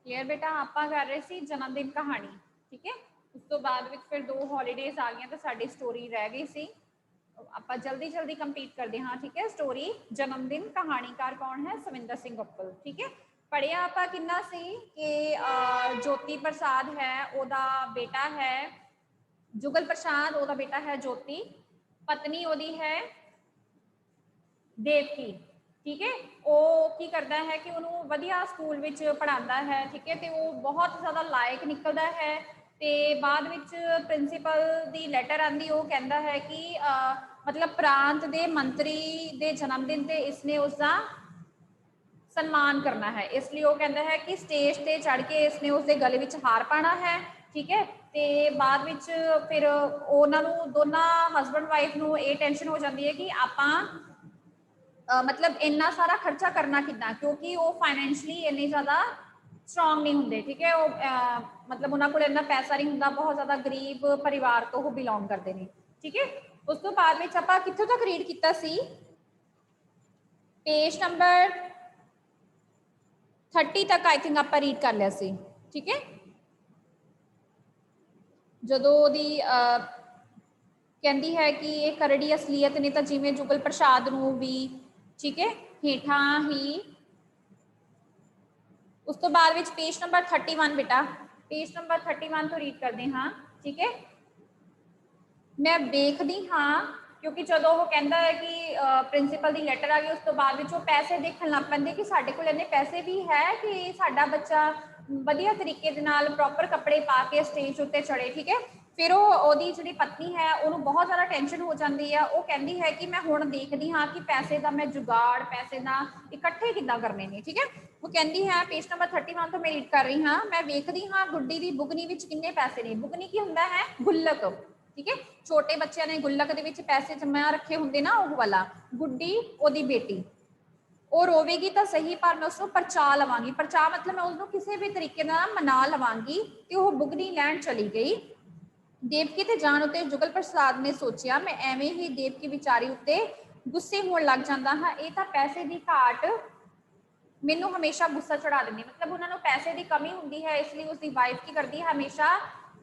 Clear बेटा? आप कर रहे सी जन्मदिन कहानी, ठीक है। उस तो बाद विच फिर 2 हॉलीडेज आ गई तो साडी स्टोरी रह गई सी। आप जल्दी जल्दी कंप्लीट करते हाँ, ठीक है। स्टोरी जन्मदिन, कहानीकार कौन है? सविंदर सिंह उपल, ठीक है। पढ़िया आप किन्ना सी कि ज्योति प्रसाद है, ओदा बेटा है जुगल प्रसाद, ओदा बेटा है ज्योति, पत्नी ओदी है देवकी, ठीक है। वो की करता है कि उन्होंने वधिया स्कूल में पढ़ाता है, ठीक है। तो वो बहुत ज़्यादा लायक निकलता है। तो बाद विच प्रिंसीपल की लैटर आती, वो कहता है कि मतलब प्रांत के मंत्री के जन्मदिन से इसने उसका सन्मान करना है, इसलिए वो कहता है कि स्टेज पे चढ़ के इसने उसके गले में हार पाना है, ठीक है। तो बाद विच फिर उन्होंने दोनों हसबैंड वाइफ को ये टेंशन हो जाती है कि आप मतलब इन्ना सारा खर्चा करना कितना, क्योंकि वो फाइनैंशली इन्ने ज़्यादा स्ट्रॉन्ग नहीं होंगे, ठीक है। वो मतलब उन्होंने को इन्ना पैसा नहीं होंगे, बहुत ज़्यादा गरीब परिवार तो वो बिलोंग करते हैं, ठीक है। उस तो बाद में आप कितों तक रीड किया सी? पेज नंबर 30 तक आई थिंक आप रीड कर लिया सी, ठीक है। जदों दी कहती है कि ये करड़ी असलीयत ने तो जिमें जुगल प्रसाद नूं भी, ठीक है, हेठा ही। उस तो बाद विच पेज नंबर 31 बेटा, पेज नंबर 31 तो रीड करते हाँ, ठीक है। मैं देखती हाँ, क्योंकि जो वो कहता है कि प्रिंसीपल की लैटर आ गई, उस तो बाद वो पैसे देखने लग पैंदे कि साडे कोल इन्ने पैसे भी है कि साडा बच्चा वधिया तरीके दे नाल प्रॉपर कपड़े पा के स्टेज उत्ते चढ़े, ठीक है। फिर ओदी जिहड़ी पत्नी है उन्होंने बहुत ज़्यादा टेंशन हो जाती है। वो कहती है कि मैं हुण देखती हाँ कि पैसे का मैं जुगाड़, पैसे का इकट्ठे किद्दां करने ने, ठीक है। वो कहती है पेज नंबर 31 तो मैं रीड कर रही हाँ, मैं वेखदी हाँ गुड्डी की बुगनी विच किन्ने पैसे ने। बुगनी की हुंदा है? गुल्लक, ठीक है। छोटे बच्चों ने गुल्लक दे विच पैसे जमा रखे होंगे ना, वो वाला। गुड्डी ओदी बेटी, वो रोवेगी तो सही पर मैं उसको परचा लवांगी। परचा मतलब मैं उसको किसी भी तरीके मना लवांगी। तो वो बुगनी लैन चली गई। देवकी ते जान उत्ते जुगल प्रसाद ने सोचा मैं एवें ही देवकी विचारी उत्ते गुस्से होने लग जाता हाँ, ये तो पैसे की घाट मैनू हमेशा गुस्सा चढ़ा देंगे। मतलब उन्होंने पैसे की कमी होंगी है, इसलिए उसकी वाइफ की करती है हमेशा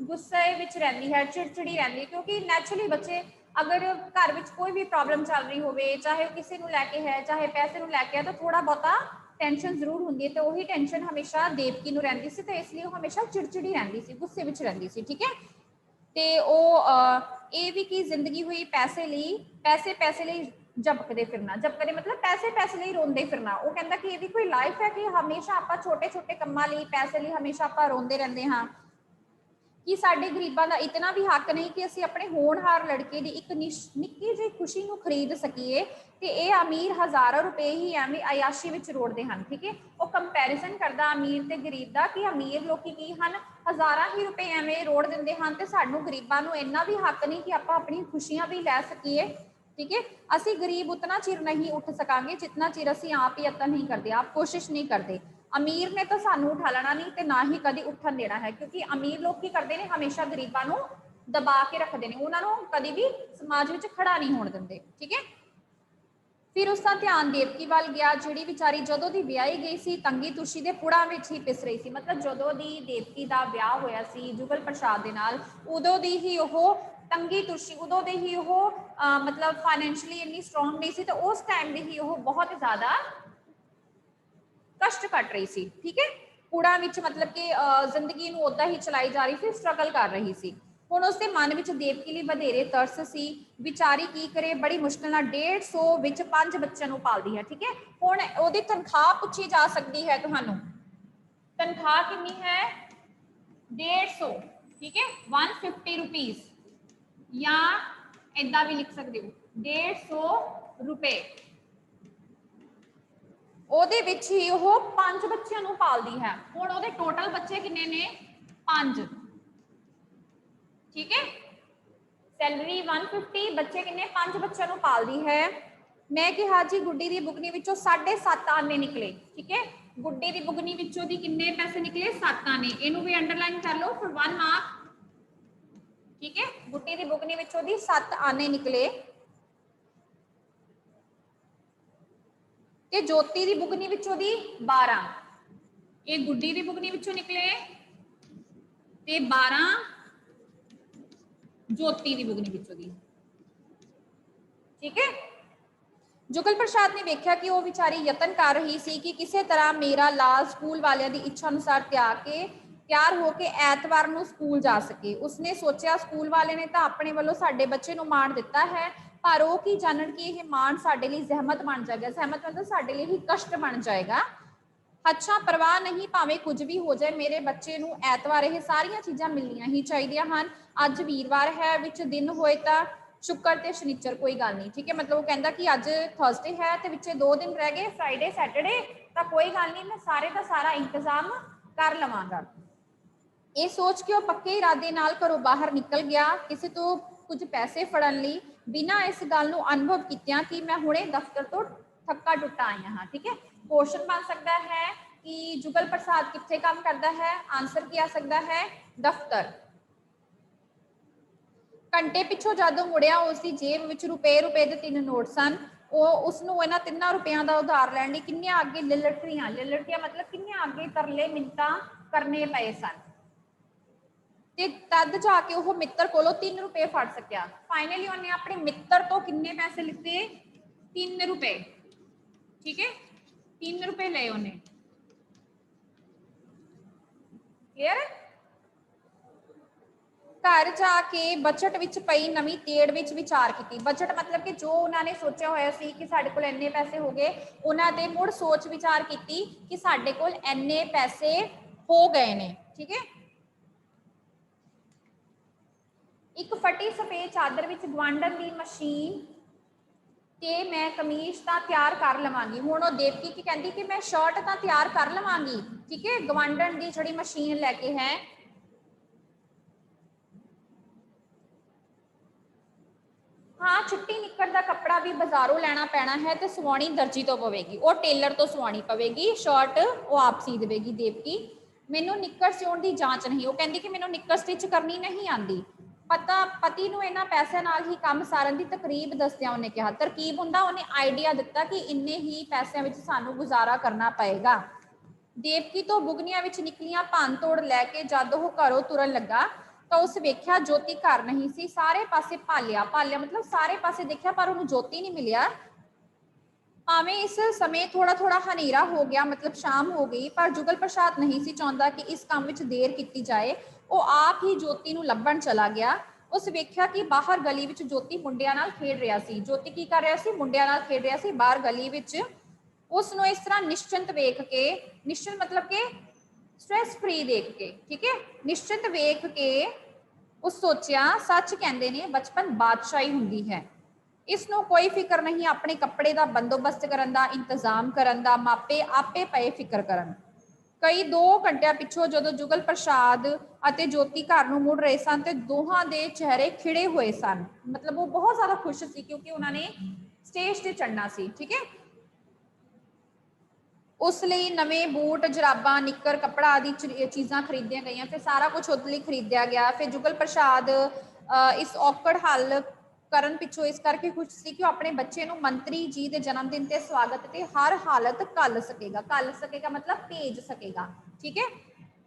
गुस्से विच रहती है, चिड़चिड़ी रहती है। क्योंकि नैचुरली बच्चे अगर घर में कोई भी प्रॉब्लम चल रही हो, चाहे किसी को लैके है चाहे पैसे को लैके है, तो थोड़ा बहुता टेंशन जरूर होंगी है। तो वही टेंशन हमेशा देवकी को रहती सी, तो इसलिए वो हमेशा चिड़चिड़ी रहती सी, गुस्से विच रहती सी, ठीक है। तो ये भी की जिंदगी हुई पैसे लिए, पैसे पैसे लिए झपकते फिरना, झपकते मतलब पैसे पैसे लिए रोंदे फिरना। वो कहता कि ये भी कोई लाइफ है कि हमेशा आप छोटे छोटे कम्मां लिए, पैसे लिए हमेशा आप रोंदे रहंदे हाँ। कि साडे गरीबां दा इतना भी हक नहीं कि असीं अपने होनहार लड़के की एक निक्की जी खुशी नूं खरीद सकीए। ते ये अमीर हज़ारों रुपए ही एवं अयाशी विच रोड़दे हन, ठीक है। वो कंपैरिजन करदा अमीर ते गरीब दा कि अमीर लोग की हन हज़ारां ही रुपए एवं रोड़ दिंदे हन, ते सानूं गरीबां नूं इन्ना भी हक नहीं कि आपां अपनी खुशियां भी लै सकीए, ठीक है। असीं गरीब उतना चिर नहीं उठ सकांगे जितना चिर असीं आप ही यतन नहीं करते, आप कोशिश नहीं करते। अमीर ने तो सानू उठा लेना नहीं, तो ना ही कभी उठन देना है। क्योंकि अमीर लोग की करते हैं हमेशा गरीबां नूं दबा के रखते हैं, उन्होंने कभी भी समाज में खड़ा नहीं होने देंगे, ठीक है। फिर उसका ध्यान देवकी वाल गया, जिहड़ी विचारी जदों दी विआही गई सी तंगी तुशी दे पुड़ा विच ही पिस रही सी। मतलब जदों दी देवकी दा विआह होया सी जुगल प्रसाद दे नाल, उदों दी ही ओह तंगी तुशी, उदों दे ही ओह मतलब फाइनैंशली इन्नी स्ट्रॉन्ग नहीं सी, तो उस टाइम दी ही ओह बहुत ज़्यादा कष्ट कट रही सी, ठीक है। कूड़ा विच मतलब कि जिंदगी नूं उदां ही चलाई जा रही सी, स्ट्रगल कर रही सी। हुण उसके मन विच देवकी लई वधेरे तरस सी। विचारी की करे, बड़ी मुश्किल नाल 150 विच 5 बच्चों नूं पालदी है, ठीक है। हुण ओहदी तनख्वाह पूछी जा सकती है तुहानूं, तनख्वाह कितनी है? 150, ठीक है, 150 रुपीज, या इदा भी लिख सकते हो 150 रुपए। ਉਹਦੇ ਵਿੱਚ ਹੀ ਉਹ 5 ਬੱਚਿਆਂ ਨੂੰ ਪਾਲਦੀ ਹੈ। ਹੁਣ ਉਹਦੇ ਟੋਟਲ ਬੱਚੇ ਕਿੰਨੇ ਨੇ? 5, ठीक है। सैलरी 150, बच्चे किन्ने? 5 बच्चों को पालती है। मैं कहा जी गुड्डी की बुगनी विचों 7.5 आने निकले, ठीक है। गुड्डी की बुगनी विचों दी किन्ने पैसे निकले? 7 आने। इनू भी अंडरलाइन कर लो फिर 1 मार्क, ठीक है। गुड्डी की बुगनी विचों दी 7 आने निकले ते ज्योति की बुगनी विचों दी 12, ये गुड्डी की बुगनी विचों निकले ते 12 ज्योति की बुगनी विचों दी। ठीक है। जुगल प्रसाद ने वेख्या कि वो बेचारी यतन कर रही सी कि किसी तरह मेरा लाल स्कूल वालियां दी इच्छा अनुसार तैयार होके ऐतवार नूं स्कूल जा सके। उसने सोचा स्कूल वाले ने तो अपने वालों साडे बच्चे नूं माण दिता है, पर वो की जानन कि यह माण साडे लई जहमत बन जाएगा। जहमत मतलब साडे लई ही कष्ट बन जाएगा। अच्छा परवाह नहीं, भावें कुछ भी हो जाए, मेरे बच्चे नूं ऐतवार यह सारियां चीज़ां मिलनियां ही चाहिदियां हन। अज वीरवार है, विच दिन होए तां शुक्र ते शनिचर कोई गल नहीं। ठीक है, मतलब वो कहता कि अज थर्सडे है तो विच 2 दिन रह गए, फ्राइडे सैटरडे, तो कोई गल नहीं, मैं सारे का सारा इंतजाम कर लवांगा। ये सोच के वो पक्के इरादे नाल घरों बाहर निकल गया, किसी तो कुछ पैसे फड़न लई, बिना इस गल नूं अनुभव कीतियां कि मैं हुणे दफ्तर तो थक्का टुट्टा आई हाँ। ठीक है, क्वेश्चन बन सकता है कि जुगल प्रसाद कित्थे काम करता है, आंसर क्या आ सकता है, दफ्तर। घंटे पिछों जदों मुड़िया उसकी जेब विच रुपए के 3 नोट सन। उसनों इन्हां 3 रुपया का उधार लैण लई किन्नियां अगे लिलटियां मतलब किन्नियां अगे तरले मिन्नतां करने पए सन। ते तद जाके वो मित्र कोलों 3 रुपए फड़ सकिया। फाइनली उन्हें अपने मित्र तो किन्ने पैसे लिते, 3 रुपए। ठीक है, 3 रुपए ले उन्हें। क्लियर है। घर जाके बजट विच पई नवीं तेड़ विच विचार की। बजट मतलब कि जो उन्होंने सोचा होया सी कि साडे कोल इन्ने पैसे हो गए, उन्होंने मुड़ सोच विचार की कि साडे कोल इन्ने पैसे हो गए ने। ठीक है, एक फटी सफेद चादर विच गवांढन की मशीन ते मैं कमीज तो तैयार कर लवांगी। हुण वो देवकी की कहती कि मैं शर्ट तो तैयार कर लवांगी। ठीक है, गवांढन की जिहड़ी मशीन लैके है, हाँ चिट्टी निक्कर का कपड़ा भी बाजारों लैना पैना है तो सवाणी दर्जी तो पवेगी, और टेलर तो सवाणी पवेगी। शर्ट वो आप सी देगी देवकी। मैनू निक्कर सिउण की जांच नहीं, वो कहती कि मैनू निक्कर स्टिच करनी नहीं आती। पता पति नूं इन्हां पैसों नाल ही काम सारन की तरकीब दसदियां उन्हें कहा, तरकीब हुंदा उन्हें आइडिया दिता कि इन्ने ही पैसों में सानू गुजारा करना पएगा। देवकी तो बुगनिया विच निकलियां भन तोड़ लैके जद वो घरों तुरन लगा तो उस वेख्या ज्योति घर नहीं सी। सारे पासे भालिया मतलब सारे पासे देखा पर उन्हें ज्योति नहीं मिलिया। भावें इस समय थोड़ा थोड़ा हनेरा हो गया, मतलब शाम हो गई, पर जुगल प्रसाद नहीं सी चाहता कि इस काम विच देर की जाए। वो आप ही ज्योति नूं लभण चला गया। उस वेख्या कि बाहर गली विच ज्योति मुंडियां नाल खेड रहा सी। ज्योति की कर रहा सी, मुंडियां नाल खेड रहा सी बाहर गली विच। उसनों इस तरह निश्चिंत वेख के, निश्चिंत मतलब के स्ट्रैस फ्री देख के, ठीक है, निश्चिंत वेख के उस सोचा सच कहते ने बचपन बादशाही हुंदी है। इसनों कोई फिक्र नहीं अपने कपड़े का बंदोबस्त करन दा, इंतजाम करन दा, मापे आपे पए फिक्र करन। कई 2 घंटिया पिछों जो जुगल प्रसाद अते ज्योति घर नूं मुड़ रहे सन ते दोहां दे चेहरे खिड़े हुए सन। मतलब वो बहुत ज्यादा खुश सी क्योंकि उन्होंने स्टेज से चढ़ना सी। ठीक है, उस लिए नवे बूट, जराबा, निक्कर, कपड़ा आदि चीज़ां खरीदिया गई, फिर सारा कुछ उसके लिए खरीदिया गया। फिर जुगल प्रसाद इस औकड़ हल करन पिछों इस करके खुश सी कि अपने बच्चे नूं मंत्री जी के जन्मदिन के स्वागत ते हर हालत घल सकेगा मतलब भेज सकेगा। ठीक है,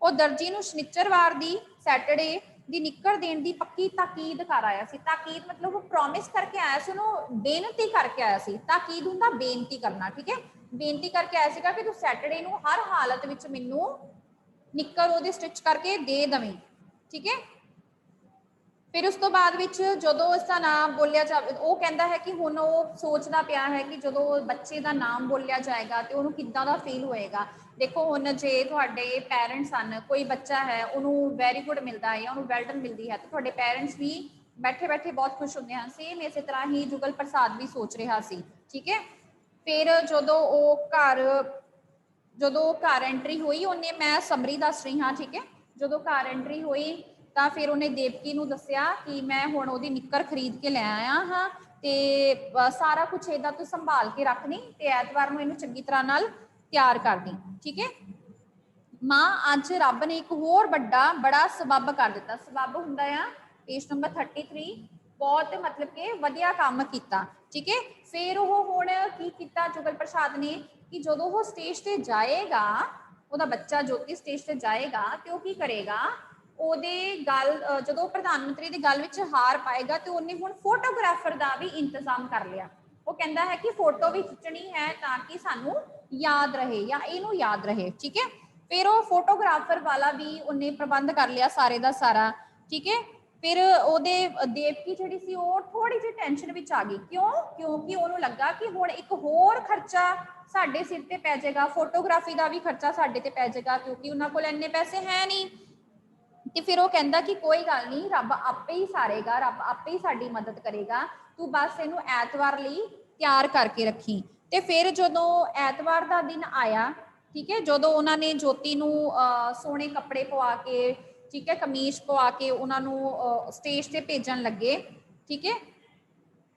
वो दर्जी नूं शनिचरवार दी सैटरडे दी निक्कर देण दी पक्की ताकीद कर आया सी। ताकीद मतलब वो प्रॉमिस करके आया सी, उन्होंने बेनती करके आया सी। ताकीद हुंदा बेनती करना। ठीक है, बेनती करके आया सीगा कि तू सैटरडे नूं हर हालत विच मैनू निक्कर ओहदी स्टिच करके दे दवीं। ठीक है, फिर उस तो बाद विच जदों इसका नाम बोलिया जाए, वो कहता है कि हुण वो सोचता पिया है कि जदों बच्चे का नाम बोलिया जाएगा तो उन्होंने किद्दां दा फील होएगा। देखो हुण जे तुहाडे पेरेंट्स सन, कोई बच्चा है उन्होंने वैरी गुड मिलता है या उन्होंने वेल डन मिलती है तो तुहाडे पेरेंट्स भी बैठे बैठे बहुत खुश होंगे हैं। सेम इस तरह ही जुगल प्रसाद भी सोच रहा सी। ठीक है, फिर जदों वो घर एंट्री हुई उन्हें, मैं समरी दस रही हाँ। ठीक है, जदों घर एंट्री हुई तो फिर उन्हें देवकी नूं दस्सिया कि मैं हुण ओहदी निक्कर खरीद के लै आया हाँ ते सारा कुछ इहदा तू संभाल के रख दी ते ऐतवार नूं इहनूं चंगी तरह नाल तैयार कर दी। ठीक है, मां अज रब ने एक होर बड़ा सबब कर दिता। सबब हुंदा आ पेज नंबर 33, बहुत मतलब कि वधिया काम कीता। ठीक है, फिर वो हुण की कीता जुगल प्रसाद ने कि जदों वो स्टेज ते जाएगा ਉਹਦਾ ਬੱਚਾ ਜੋਤੀ ਸਟੇਜ ਤੇ ਜਾਏਗਾ ਤੇ ਉਹ ਕੀ ਕਰੇਗਾ, ਉਹਦੇ ਗੱਲ ਜਦੋਂ ਪ੍ਰਧਾਨ ਮੰਤਰੀ ਦੀ ਗੱਲ ਵਿੱਚ ਹਾਰ ਪਾਏਗਾ ਤੇ ਉਹਨੇ ਹੁਣ ਫੋਟੋਗ੍ਰਾਫਰ ਦਾ ਵੀ ਇੰਤਜ਼ਾਮ ਕਰ ਲਿਆ। ਉਹ ਕਹਿੰਦਾ ਹੈ ਕਿ ਫੋਟੋ ਵੀ ਖਿੱਚਣੀ ਹੈ ਤਾਂ ਕਿ ਸਾਨੂੰ ਯਾਦ ਰਹੇ ਜਾਂ ਇਹਨੂੰ ਯਾਦ ਰਹੇ, ਠੀਕ ਹੈ। ਫਿਰ ਉਹ ਫੋਟੋਗ੍ਰਾਫਰ ਵਾਲਾ ਵੀ ਉਹਨੇ ਪ੍ਰਬੰਧ ਕਰ ਲਿਆ ਸਾਰੇ ਦਾ ਸਾਰਾ, ਠੀਕ ਹੈ। ਫਿਰ ਉਹਦੇ ਦੇਵਕੀ ਜਿਹੜੀ ਸੀ ਉਹ ਥੋੜੀ ਜਿਹੀ ਟੈਨਸ਼ਨ ਵਿੱਚ ਆ ਗਈ। ਕਿਉਂ? ਕਿਉਂਕਿ ਉਹਨੂੰ ਲੱਗਾ ਕਿ ਹੁਣ ਇੱਕ ਹੋਰ ਖਰਚਾ ਸਾਡੇ ਸਿਰ ਤੇ ਪੈ ਜਾਏਗਾ, ਫੋਟੋਗ੍ਰਾਫੀ ਦਾ ਵੀ ਖਰਚਾ ਸਾਡੇ ਤੇ ਪੈ ਜਾਏਗਾ, ਕਿਉਂਕਿ ਉਹਨਾਂ ਕੋਲ ਇੰਨੇ ਪੈਸੇ ਹੈ ਨਹੀਂ। ਤੇ ਫਿਰ ਉਹ ਕਹਿੰਦਾ ਕਿ ਕੋਈ ਗੱਲ ਨਹੀਂ, ਰੱਬ ਆਪੇ ਹੀ ਸਾਰੇਗਾ, ਰੱਬ ਆਪੇ ਹੀ ਸਾਡੀ ਮਦਦ ਕਰੇਗਾ, ਤੂੰ ਬਸ ਇਹਨੂੰ ਐਤਵਾਰ ਲਈ ਤਿਆਰ ਕਰਕੇ ਰੱਖੀ। ਤੇ ਫਿਰ ਜਦੋਂ ਐਤਵਾਰ ਦਾ ਦਿਨ ਆਇਆ, ਠੀਕ ਹੈ, ਜਦੋਂ ਉਹਨਾਂ ਨੇ ਜੋਤੀ ਨੂੰ ਸੋਹਣੇ ਕੱਪੜੇ ਪਵਾ ਕੇ, ਠੀਕ ਹੈ, ਕਮੀਜ਼ ਪਵਾ ਕੇ ਉਹਨਾਂ ਨੂੰ ਸਟੇਜ ਤੇ ਭੇਜਣ ਲੱਗੇ, ਠੀਕ ਹੈ।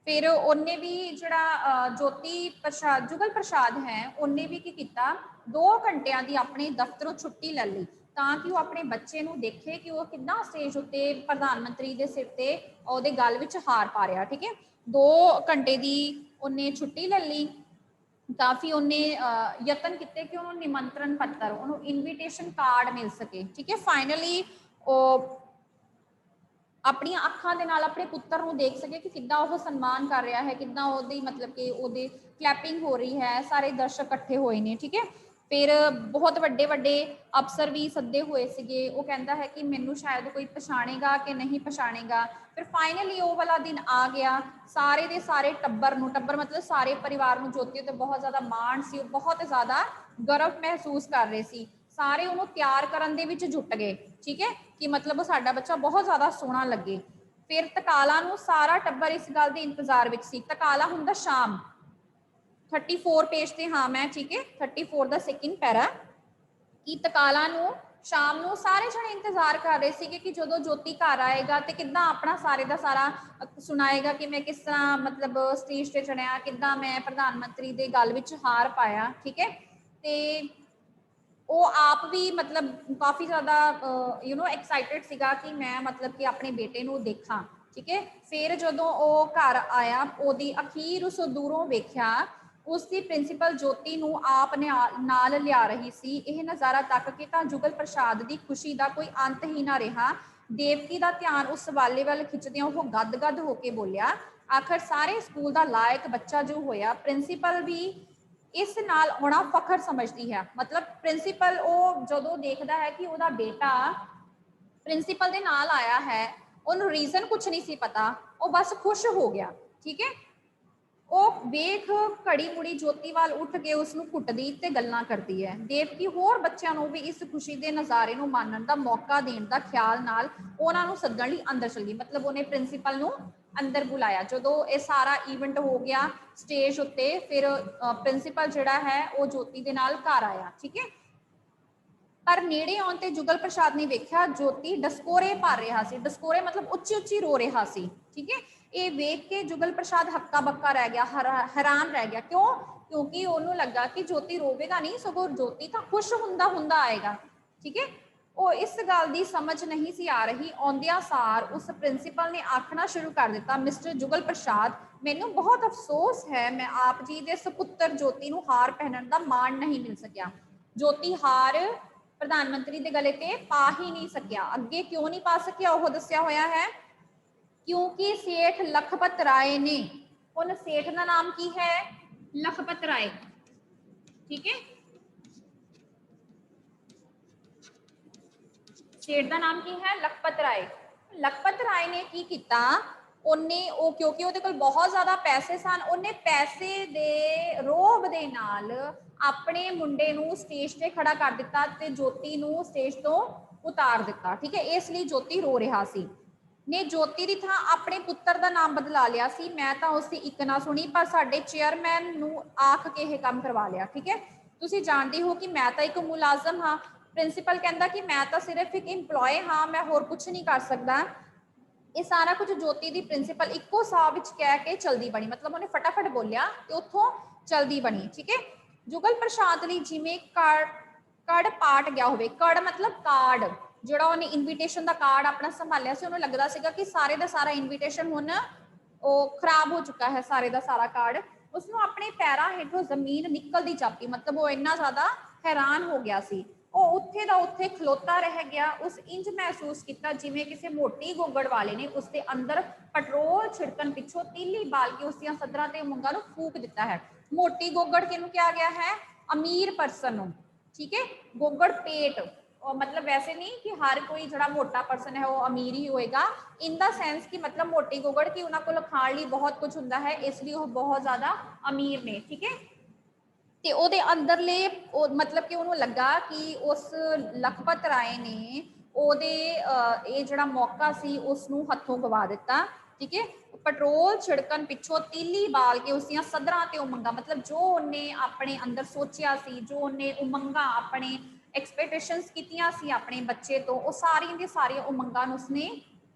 ਫਿਰ ਉਹਨੇ ਵੀ ਜਿਹੜਾ ਜੋਤੀ ਪ੍ਰਸਾਦ ਜੁਗਲ ਪ੍ਰਸਾਦ ਹੈ, ਉਹਨੇ ਵੀ ਕੀ ਕੀਤਾ, 2 ਘੰਟਿਆਂ ਦੀ ਆਪਣੇ ਦਫ਼ਤਰੋਂ ਛੁੱਟੀ ਲੈ ਲਈ ਤਾਂ ਕਿ ਉਹ ਆਪਣੇ ਬੱਚੇ ਨੂੰ ਦੇਖੇ ਕਿ ਉਹ ਕਿੱਦਾਂ ਸਟੇਜ ਉੱਤੇ ਪ੍ਰਧਾਨ ਮੰਤਰੀ ਦੇ ਸਿਰ ਤੇ ਉਹਦੇ ਗੱਲ ਵਿੱਚ ਹਾਰ ਪਾ ਰਿਹਾ, ਠੀਕ ਹੈ। 2 ਘੰਟੇ ਦੀ ਉਹਨੇ ਛੁੱਟੀ ਲੈ ਲਈ। ਕਾਫੀ ਉਹਨੇ ਯਤਨ ਕੀਤੇ ਕਿ ਉਹਨੂੰ ਨਿਮੰਤਰਣ ਪੱਤਰ, ਉਹਨੂੰ ਇਨਵੀਟੇਸ਼ਨ ਕਾਰਡ ਮਿਲ ਸਕੇ, ਠੀਕ ਹੈ। ਫਾਈਨਲੀ ਉਹ ਆਪਣੀਆਂ ਅੱਖਾਂ ਦੇ ਨਾਲ ਆਪਣੇ ਪੁੱਤਰ ਨੂੰ ਦੇਖ ਸਕੇ ਕਿ ਕਿੱਦਾਂ ਉਹ ਸਨਮਾਨ ਕਰ ਰਿਹਾ ਹੈ, ਕਿੱਦਾਂ ਉਹਦੀ ਮਤਲਬ ਕਿ ਉਹਦੇ ਕਲੈਪਿੰਗ ਹੋ ਰਹੀ ਹੈ, ਸਾਰੇ ਦਰਸ਼ਕ ਇਕੱਠੇ ਹੋਏ ਨੇ, ਠੀਕ ਹੈ। ਫਿਰ ਬਹੁਤ ਵੱਡੇ ਵੱਡੇ ਅਫਸਰ ਵੀ ਸੱਦੇ ਹੋਏ ਸੀਗੇ। ਉਹ ਕਹਿੰਦਾ ਹੈ ਕਿ ਮੈਨੂੰ ਸ਼ਾਇਦ ਕੋਈ ਪਛਾਣੇਗਾ ਕਿ ਨਹੀਂ ਪਛਾਣੇਗਾ। ਫਿਰ ਫਾਈਨਲੀ ਉਹ ਵਾਲਾ ਦਿਨ ਆ ਗਿਆ। ਸਾਰੇ ਦੇ ਸਾਰੇ ਟੱਬਰ ਨੂੰ, ਟੱਬਰ ਮਤਲਬ ਸਾਰੇ ਪਰਿਵਾਰ ਨੂੰ ਜੋਤੀ ਉੱਤੇ ਬਹੁਤ ਜ਼ਿਆਦਾ ਮਾਣ ਸੀ, ਉਹ ਬਹੁਤ ਜ਼ਿਆਦਾ ਗਰਵ ਮਹਿਸੂਸ ਕਰ ਰਹੇ ਸੀ। ਸਾਰੇ ਉਹਨੂੰ ਤਿਆਰ ਕਰਨ ਦੇ ਵਿੱਚ ਜੁਟ ਗਏ, ਠੀਕ ਹੈ, ਕਿ ਮਤਲਬ ਸਾਡਾ ਬੱਚਾ ਬਹੁਤ ਜ਼ਿਆਦਾ ਸੋਹਣਾ ਲੱਗੇ। ਫਿਰ ਤਕਾਲਾ ਨੂੰ ਸਾਰਾ ਟੱਬਰ ਇਸ ਗੱਲ ਦੇ ਇੰਤਜ਼ਾਰ ਵਿੱਚ ਸੀ। ਤਕਾਲਾ ਹੁੰਦਾ ਸ਼ਾਮ, 34 ਪੇਜ ਤੇ ਹਾਂ ਮੈਂ, ਠੀਕ ਹੈ, 34 ਦਾ ਸੈਕਿੰਡ ਪੈਰਾ, ਕਿ ਤਕਾਲਾ ਨੂੰ ਸ਼ਾਮ ਨੂੰ ਸਾਰੇ ਜਣੇ ਇੰਤਜ਼ਾਰ ਕਰ ਰਹੇ ਸੀਗੇ ਕਿ ਜਦੋਂ ਜੋਤੀ ਘਰ ਆਏਗਾ ਤੇ ਕਿੱਦਾਂ ਆਪਣਾ ਸਾਰੇ ਦਾ ਸਾਰਾ ਸੁਣਾਏਗਾ ਕਿ ਮੈਂ ਕਿਸ ਤਰ੍ਹਾਂ ਮਤਲਬ ਸਟੇਜ ਤੇ ਚੜਿਆ, ਕਿੱਦਾਂ ਮੈਂ ਪ੍ਰਧਾਨ ਮੰਤਰੀ ਦੇ ਗੱਲ ਵਿੱਚ ਹਾਰ ਪਾਇਆ, ਠੀਕ ਹੈ। ਤੇ ਉਹ ਆਪ ਵੀ ਮਤਲਬ ਕਾਫੀ ਜ਼ਿਆਦਾ ਐਕਸਾਈਟਡ ਸੀਗਾ ਕਿ ਮੈਂ ਮਤਲਬ ਕਿ ਆਪਣੇ ਬੇਟੇ ਨੂੰ ਦੇਖਾਂ, ਠੀਕ ਹੈ। ਫਿਰ ਜਦੋਂ ਉਹ ਘਰ ਆਇਆ, ਉਹਦੀ ਅਖੀਰ ਉਸ ਦੂਰੋਂ ਵੇਖਿਆ, ਉਸ ਦੀ ਪ੍ਰਿੰਸੀਪਲ ਜੋਤੀ ਨੂੰ ਆਪ ਨੇ ਨਾਲ ਲਿਆ ਰਹੀ ਸੀ। ਇਹ ਨਜ਼ਾਰਾ ਤੱਕ ਕੇ ਤਾਂ ਜੁਗਲ ਪ੍ਰਸਾਦ ਦੀ ਖੁਸ਼ੀ ਦਾ ਕੋਈ ਅੰਤ ਹੀ ਨਾ ਰਿਹਾ। ਦੇਵਕੀ ਦਾ ਧਿਆਨ ਉਸ ਵਾਲੇ ਵੱਲ ਖਿੱਚਦਿਆਂ ਉਹ ਗਦ-ਗਦ ਹੋ ਕੇ ਬੋਲਿਆ, ਆਖਰ ਸਾਰੇ ਸਕੂਲ ਦਾ ਲਾਇਕ ਬੱਚਾ ਜੋ ਹੋਇਆ। ਪ੍ਰਿੰਸੀਪਲ ਵੀ ਇਸ ਨਾਲ ਆਉਣਾ ਫਖਰ ਸਮਝਦੀ ਹੈ। ਮਤਲਬ ਪ੍ਰਿੰਸੀਪਲ ਉਹ ਜਦੋਂ ਦੇਖਦਾ ਹੈ ਕਿ ਉਹਦਾ ਬੇਟਾ ਪ੍ਰਿੰਸੀਪਲ ਦੇ ਨਾਲ ਆਇਆ ਹੈ, ਉਹਨੂੰ ਰੀਜ਼ਨ ਕੁਝ ਨਹੀਂ ਸੀ ਪਤਾ, ਉਹ ਬਸ ਖੁਸ਼ ਹੋ ਗਿਆ, ਠੀਕ ਹੈ। ਉਹ ਵੇਖ ਘੜੀ ਮੁੜੀ ਜੋਤੀ ਵੱਲ ਉੱਠ ਕੇ ਉਸ ਨੂੰ ਕੁੱਟਦੀ ਤੇ ਗੱਲਾਂ ਕਰਦੀ ਹੈ। ਦੇਵਕੀ ਹੋਰ ਬੱਚਿਆਂ ਨੂੰ ਵੀ ਇਸ ਖੁਸ਼ੀ ਦੇ ਨਜ਼ਾਰੇ ਨੂੰ ਮਾਣਨ ਦਾ ਮੌਕਾ ਦੇਣ ਦਾ ਖਿਆਲ ਨਾਲ ਉਹਨਾਂ ਨੂੰ ਸੱਦਣ ਲਈ ਅੰਦਰ ਚਲ ਗਈ। ਮਤਲਬ ਉਹਨੇ ਪ੍ਰਿੰਸੀਪਲ ਨੂੰ ਅੰਦਰ ਬੁਲਾਇਆ। ਜਦੋਂ ਇਹ ਸਾਰਾ ਇਵੈਂਟ ਹੋ ਗਿਆ ਸਟੇਜ ਉੱਤੇ, ਫਿਰ ਪ੍ਰਿੰਸੀਪਲ ਜਿਹੜਾ ਹੈ ਉਹ ਜੋਤੀ ਦੇ ਨਾਲ ਘਰ ਆਇਆ, ਠੀਕ ਹੈ। ਪਰ ਨੇੜੇ ਆਉਣ ਤੇ ਜੁਗਲ ਪ੍ਰਸਾਦ ਨੇ ਵੇਖਿਆ ਜੋਤੀ ਡਸਕੋਰੇ ਭਰ ਰਿਹਾ ਸੀ। ਡਸਕੋਰੇ ਮਤਲਬ ਉੱਚੀ ਉੱਚੀ ਰੋ ਰਿਹਾ ਸੀ, ਠੀਕ ਹੈ। ਇਹ ਵੇਖ ਕੇ ਜੁਗਲ ਪ੍ਰਸਾਦ ਹੱਕਾ ਬੱਕਾ ਰਹਿ ਗਿਆ, ਹੈਰਾਨ ਰਹਿ ਗਿਆ। ਕਿਉਂ? ਕਿਉਂਕਿ ਉਹਨੂੰ ਲੱਗਾ ਕਿ ਜੋਤੀ ਰੋਵੇਗਾ ਨਹੀਂ, ਸਗੋਂ ਜੋਤੀ ਤਾਂ ਖੁਸ਼ ਹੁੰਦਾ ਹੁੰਦਾ ਆਏਗਾ, ਠੀਕ ਹੈ। ਉਹ ਇਸ ਗੱਲ ਦੀ ਸਮਝ ਨਹੀਂ ਸੀ ਆ ਰਹੀ। ਆਉਂਦਿਆਂ ਸਾਰ ਉਸ ਪ੍ਰਿੰਸੀਪਲ ਨੇ ਆਖਣਾ ਸ਼ੁਰੂ ਕਰ ਦਿੱਤਾ, ਮਿਸਟਰ ਜੁਗਲ ਪ੍ਰਸਾਦ, ਮੈਨੂੰ ਬਹੁਤ ਅਫਸੋਸ ਹੈ, ਮੈਂ ਆਪ ਜੀ ਦੇ ਸੁਪੁੱਤਰ ਜੋਤੀ ਨੂੰ ਹਾਰ ਪਹਿਨਣ ਦਾ ਮਾਣ ਨਹੀਂ ਮਿਲ ਸਕਿਆ। ਜੋਤੀ ਹਾਰ ਪ੍ਰਧਾਨ ਮੰਤਰੀ ਦੇ ਗਲੇ ਤੇ ਪਾ ਹੀ ਨਹੀਂ ਸਕਿਆ। ਅੱਗੇ ਕਿਉਂ ਨਹੀਂ ਪਾ ਸਕਿਆ ਉਹ ਦੱਸਿਆ ਹੋਇਆ ਹੈ, ਕਿਉਂਕਿ ਸੇਠ ਲਖਪਤ ਰਾਏ ਨੇ, ਹੁਣ ਸੇਠ ਦਾ ਨਾਮ ਕੀ ਹੈ? ਲਖਪਤ ਰਾਏ, ਠੀਕ ਹੈ। ਸੇਠ ਦਾ ਨਾਮ ਕੀ ਹੈ? ਲਖਪਤ ਰਾਏ। ਲਖਪਤ ਰਾਏ ਨੇ ਕੀ ਕੀਤਾ, ਉਹਨੇ ਉਹ ਕਿਉਂਕਿ ਉਹਦੇ ਕੋਲ ਬਹੁਤ ਜ਼ਿਆਦਾ ਪੈਸੇ ਸਨ, ਉਹਨੇ ਪੈਸੇ ਦੇ ਰੋਹਬ ਦੇ ਨਾਲ ਆਪਣੇ ਮੁੰਡੇ ਨੂੰ ਸਟੇਜ ਤੇ ਖੜਾ ਕਰ ਦਿੱਤਾ ਤੇ ਜੋਤੀ ਨੂੰ ਸਟੇਜ ਤੋਂ ਉਤਾਰ ਦਿੱਤਾ, ਠੀਕ ਹੈ। ਇਸ ਲਈ ਜੋਤੀ ਰੋ ਰਿਹਾ ਸੀ। ਨੇ ਜੋਤੀ ਦੀ ਥਾਂ ਆਪਣੇ ਪੁੱਤਰ ਦਾ ਨਾਮ ਬਦਲਾ ਲਿਆ ਸੀ। ਮੈਂ ਤਾਂ ਉਸਦੀ ਇੱਕ ਨਾ ਸੁਣੀ, ਪਰ ਸਾਡੇ ਚੇਅਰਮੈਨ ਨੂੰ ਆਖ ਕੇ ਇਹ ਕੰਮ ਕਰਵਾ ਲਿਆ, ਠੀਕ ਹੈ। ਤੁਸੀਂ ਜਾਣਦੇ ਹੋ ਕਿ ਮੈਂ ਤਾਂ ਇੱਕ ਮੁਲਾਜ਼ਮ ਹਾਂ। ਪ੍ਰਿੰਸੀਪਲ ਕਹਿੰਦਾ ਕਿ ਮੈਂ ਤਾਂ ਸਿਰਫ ਇੱਕ ਇੰਪਲੋਏ ਹਾਂ, ਮੈਂ ਹੋਰ ਕੁਝ ਨਹੀਂ ਕਰ ਸਕਦਾ। ਇਹ ਸਾਰਾ ਕੁਝ ਜੋਤੀ ਦੀ ਪ੍ਰਿੰਸੀਪਲ ਇੱਕੋ ਸਾਹ ਵਿੱਚ ਕਹਿ ਕੇ ਚਲਦੀ ਬਣੀ। ਮਤਲਬ ਉਹਨੇ ਫਟਾਫਟ ਬੋਲਿਆ ਤੇ ਉੱਥੋਂ ਚਲਦੀ ਬਣੀ, ਠੀਕ ਹੈ। ਜੁਗਲ ਪ੍ਰਸਾਦ ਲਈ ਜਿਵੇਂ ਕੜ ਪਾਟ ਗਿਆ ਹੋਵੇ। ਕੜ ਮਤਲਬ ਕਾਰਡ, ਜਿਹੜਾ ਉਹਨੇ ਇਨਵੀਟੇਸ਼ਨ ਦਾ ਕਾਰਡ ਆਪਣਾ ਸੰਭਾਲਿਆ ਸੀ, ਉਹਨੂੰ ਲੱਗਦਾ ਸੀਗਾ ਕਿ ਸਾਰੇ ਦਾ ਸਾਰਾ ਇਨਵੀਟੇਸ਼ਨ ਹੁਣ ਉਹ ਖਰਾਬ ਹੋ ਚੁੱਕਾ ਹੈ, ਸਾਰੇ ਦਾ ਸਾਰਾ ਕਾਰਡ। ਉਸਨੂੰ ਆਪਣੇ ਪੈਰਾਂ ਹੇਠੋਂ ਜ਼ਮੀਨ ਨਿਕਲਦੀ ਜਾਪੀ। ਮਤਲਬ ਉਹ ਇੰਨਾ ਜ਼ਿਆਦਾ ਹੈਰਾਨ ਹੋ ਗਿਆ ਸੀ। ਉਹ ਉੱਥੇ ਦਾ ਉੱਥੇ ਖਲੋਤਾ ਰਹਿ ਗਿਆ। ਉਸ ਇੰਜ ਮਹਿਸੂਸ ਕੀਤਾ ਜਿਵੇਂ ਕਿਸੇ ਮੋਟੀ ਗੋਗੜ ਵਾਲੇ ਨੇ ਉਸ ਦੇ ਅੰਦਰ ਪੈਟਰੋਲ ਛਿੜਕਣ ਪਿੱਛੋਂ ਤੀਲੀ ਬਾਲ ਕੇ ਉਸ ਦੀਆਂ ਸਦਰਾਂ ਤੇ ਉਮੰਗਾਂ ਨੂੰ ਫੂਕ ਦਿੱਤਾ ਹੈ। ਮੋਟੀ ਗੋਗੜ ਕਿਹਨੂੰ ਕਿਹਾ ਗਿਆ ਹੈ? ਅਮੀਰ ਪਰਸਨ ਨੂੰ। ਠੀਕ है, गोगड़ पेट, और मतलब वैसे नहीं कि हर कोई जो मोटा परसन है वो अमीर ही होएगा, इन द सेंस कि मतलब मोटी गोगड़ की उन्होंने को खाण लिए बहुत कुछ होंदा है, इसलिए वो बहुत ज्यादा अमीर ने। ठीक है, ਤੇ ਉਹਦੇ ਅੰਦਰਲੇ मतलब कि ਉਹਨੂੰ ਲੱਗਾ ਕਿ ਉਸ ਲਖਪਤ ਰਾਏ ਨੇ ਉਹਦੇ ਇਹ ਜਿਹੜਾ ਮੌਕਾ ਸੀ ਉਸ ਨੂੰ ਹੱਥੋਂ ਗਵਾ ਦਿੱਤਾ। ਠੀਕ ਹੈ, ਪੈਟਰੋਲ ਛਿੜਕਣ ਪਿੱਛੋਂ ਤੀਲੀ ਬਾਲ ਕੇ ਉਸ ਦੀਆਂ ਸਦਰਾਂ ਤੇ ਉਮੰਗਾਂ, मतलब जो ਉਹਨੇ ਆਪਣੇ ਅੰਦਰ ਸੋਚਿਆ ਸੀ, ਜੋ ਉਹਨੇ ਉਮੰਗਾਂ ਆਪਣੇ ਐਕਸਪੈਕਟੇਸ਼ਨਸ ਕੀਤੀਆਂ ਸੀ ਆਪਣੇ ਬੱਚੇ ਤੋਂ, ਉਹ ਸਾਰੀਆਂ ਦੀਆਂ ਸਾਰੀਆਂ ਉਮੰਗਾਂ ਨੂੰ ਉਸਨੇ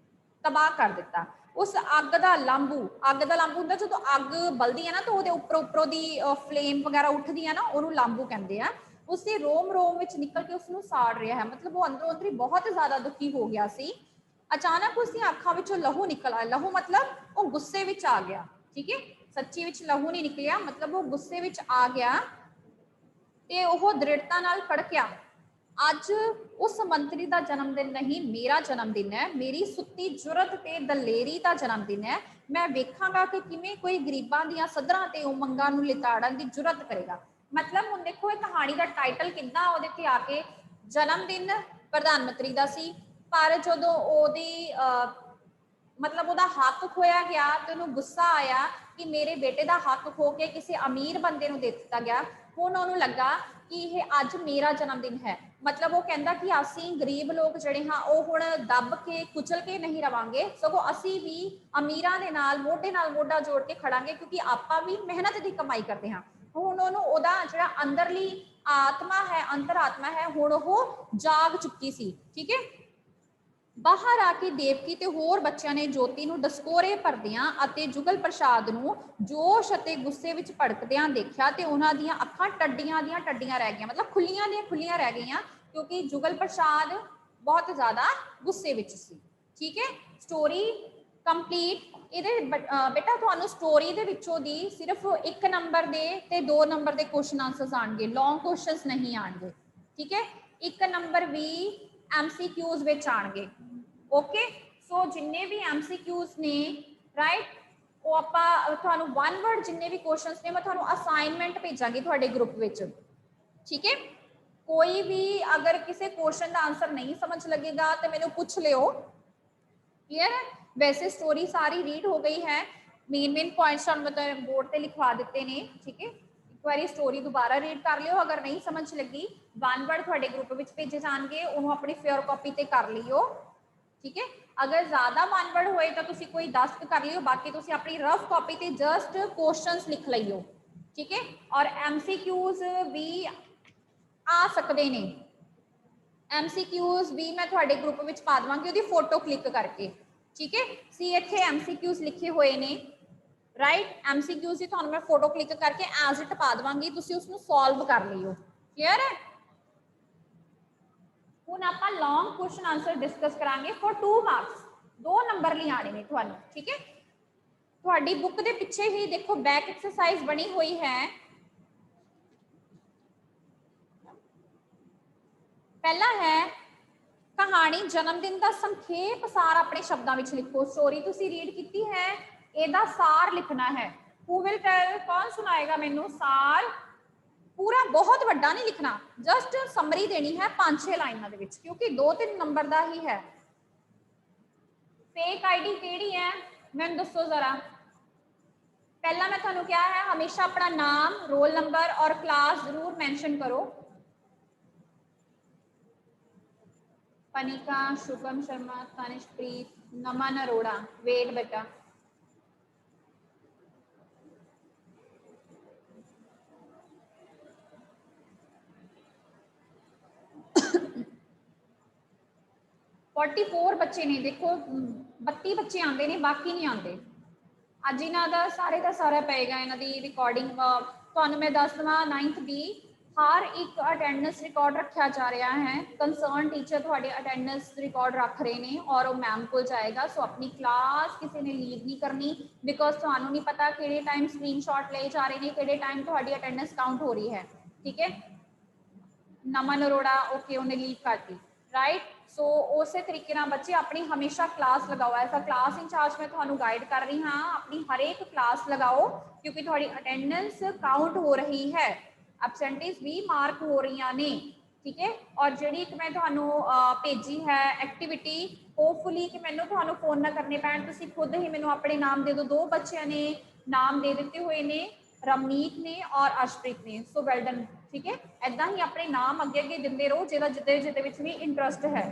ਤਬਾਹ ਕਰ ਦਿੱਤਾ। उस अग का लांबू, अग का लांबू होंगे जो अग बलदी है ना तो वो उपर उपरों की फ्लेम वगैरह उठती है ना, उन्होंने लांबू कहते हैं। उसके रोम रोम में निकल के उसको साड़ रहा है, मतलब वो अंदरों अंदर बहुत ज्यादा दुखी हो गया सी। अचानक उसकी अखां विचों लहू निकल आया, लहू मतलब वो गुस्से विच आ गया। ठीक है, सच्ची विच लहू नहीं निकलिया, मतलब वो गुस्से विच आ गया ते वो दृढ़ता नाल फड़किया, अज उस मंत्री का जन्मदिन नहीं, मेरा जन्मदिन है, मेरी सुत्ती जुरत ते दलेरी का जन्मदिन है। मैं वेखांगा कि किवें कोई गरीबां दियां सदरां ते उमंगां नूं लिताड़न दी जुरत करेगा। मतलब हुण देखो इह कहानी का टाइटल कितना ओहदे ते आके जन्मदिन प्रधानमंत्री का सी, पर जदों ओहदी मतलब ਉਹਦਾ हक खोया गया तो ਉਹਨੂੰ गुस्सा आया कि मेरे बेटे का हक खो के किसी अमीर बंदे ਨੂੰ ਦੇ ਦਿੱਤਾ ਗਿਆ। ਹੁਣ ਉਹਨੂੰ ਲੱਗਾ कि यह अज मेरा जन्मदिन है, मतलब वो कहता कि असी गरीब लोग जिहड़े हाँ वो हुण दब के कुचल के नहीं रवांगे, सगों असी भी अमीरां दे नाल मोढे नाल मोढा जोड़ के खड़ांगे, क्योंकि आपां भी मेहनत की कमाई करते हाँ। हुण ਉਹਨੂੰ ਉਹਦਾ जिहड़ा अंदरली आत्मा है, अंतर आत्मा है, हुण ਉਹ जाग चुकी सी। ठीक है, बाहर आके देवकी ते होर बच्चों ने ज्योति नूं दसकोरे भरदियां अते जुगल प्रसाद नूं जोश अते गुस्से विच भड़कदियां देखिया ते उन्हां दियां अखां टड्डियां दियां टड्डियां रह गईयां, मतलब खुलियां दियां खुलियां रह गईयां, क्योंकि जुगल प्रसाद बहुत ज़्यादा गुस्से विच सी। ठीक है, स्टोरी कंप्लीट। इहदे बेटा तुहानूं स्टोरी दे विचों दी सिर्फ 1 नंबर दे ते 2 नंबर दे क्वेश्चन आंसर्स आउणगे, लॉन्ग क्वेश्चंस नहीं आउणगे। ठीक है, 1 नंबर भी MCQs विच आउणगे। ओके, सो जिन्ने भी MCQs ने राइट, वो आपां तुहानूं 1 वर्ड जिन्ने भी क्वेश्चंस ने मैं तुहानूं असाइनमेंट भेजांगी तुहाडे ग्रुप विच। ठीक है, कोई भी अगर किसी क्वेश्चन का आंसर नहीं समझ लगेगा तो मैनूं पूछ लियो। क्लियर है, वैसे स्टोरी सारी रीड हो गई है, मेन पॉइंट्स मतलब बोर्ड पे लिखवा दिते ने। ठीक है, एक बार स्टोरी दोबारा रीड कर लियो, अगर नहीं समझ लगी 1 वर्ड तुहाडे ग्रुप विच भेजे जाणगे, उहनूं अपनी फेयर कॉपी ते कर लियो। ठीक है, अगर ज्यादा 1 वर्ड होए तो तुसी कोई 10 कर लियो, बाकी तुसी अपनी रफ कॉपी ते जस्ट क्वेश्चंस लिख लियो। ठीक है, और MCQs भी आ सकते ने, MCQs भी मैं तुहाडे ग्रुप विच पा देवांगी उहदी फोटो क्लिक करके। ठीक है, सी इत्थे MCQs लिखे हुए ने राइट, MCQs की तुहानूं मैं फोटो क्लिक करके एज इट पा देवांगी, तुसी उसनूं सॉल्व कर लियो। क्लियर है, ਹੁਣ ਆਪਾਂ लॉन्ग क्वेश्चन आंसर डिस्कस करांगे फॉर 2 मार्क्स, 2 नंबर ਲਈ ਆਣੇ ਨੇ ਤੁਹਾਨੂੰ। ठीक है, ਤੁਹਾਡੀ बुक ਦੇ ਪਿੱਛੇ ਹੀ देखो बैक एक्सरसाइज बनी हुई है। पहला है कहानी जन्मदिन का संखेप सार अपने शब्दों में लिखो। स्टोरी तुसी रीड की है, ਇਹਦਾ सार लिखना है। हू विल टेल, कौन सुनाएगा मैनू सार? पूरा बहुत वड्डा नहीं लिखना, जस्ट समरी देनी है 5-6 लाइनों के विच, क्योंकि 2-3 नंबर का ही है। फेक आईडी केड़ी है मैंने दसो जरा। पहला मैं तुहानूं क्या है, हमेशा अपना नाम, रोल नंबर और क्लास जरूर मैंशन करो। पनिका, शुभम शर्मा, तनिष्प्रीत, नमन अरोड़ा। वेट बेटा, फोर्टी 4 बच्चे ने, देखो 32 बच्चे आते हैं, बाकी नहीं आते। अज इन्हों का सारे का सारा पेगा इन्हों की रिकॉर्डिंग। तुहानूं मैं दस देवां 9th भी हर एक अटेंडेंस रिकॉर्ड रखा जा रहा है। कंसर्न टीचर तुहाडे अटेंडेंस रिकॉर्ड रख रहे हैं और वो मैम को जाएगा। सो अपनी क्लास किसी ने लीव नहीं करनी, बिकॉज तुहानूं नहीं पता किहड़े टाइम स्क्रीनशॉट ले जा रहे हैं, किहड़े टाइम तुहाडी अटेंडेंस काउंट हो रही है। ठीक है, नमन अरोड़ा ओके उन्हें लीव करती राइट। सो उस तरीके नाल बच्चे अपनी हमेशा क्लास लगाओ, एज अ क्लास इंचार्ज मैं तुहानू गाइड कर रही हाँ, अपनी हर एक क्लास लगाओ क्योंकि थोड़ी अटेंडेंस काउंट हो रही है, एबसेंटीज भी मार्क हो रही ने, ठीक है। और जी मैं तुहानू भेजी है एक्टिविटी, होपफुली कि मैंने तुहानू फोन ना करने पैण, तुसीं खुद ही मैंने अपने नाम दे दो। दो बच्चों ने नाम दे दिते हुए ने, रमनीत ने और अर्शप्रीत ने, सो वेल डन, ठीक है। ऐदा ही अपने नाम अगे अगे दिंदे रहो जिहदा जिहदे भी इंटरस्ट है,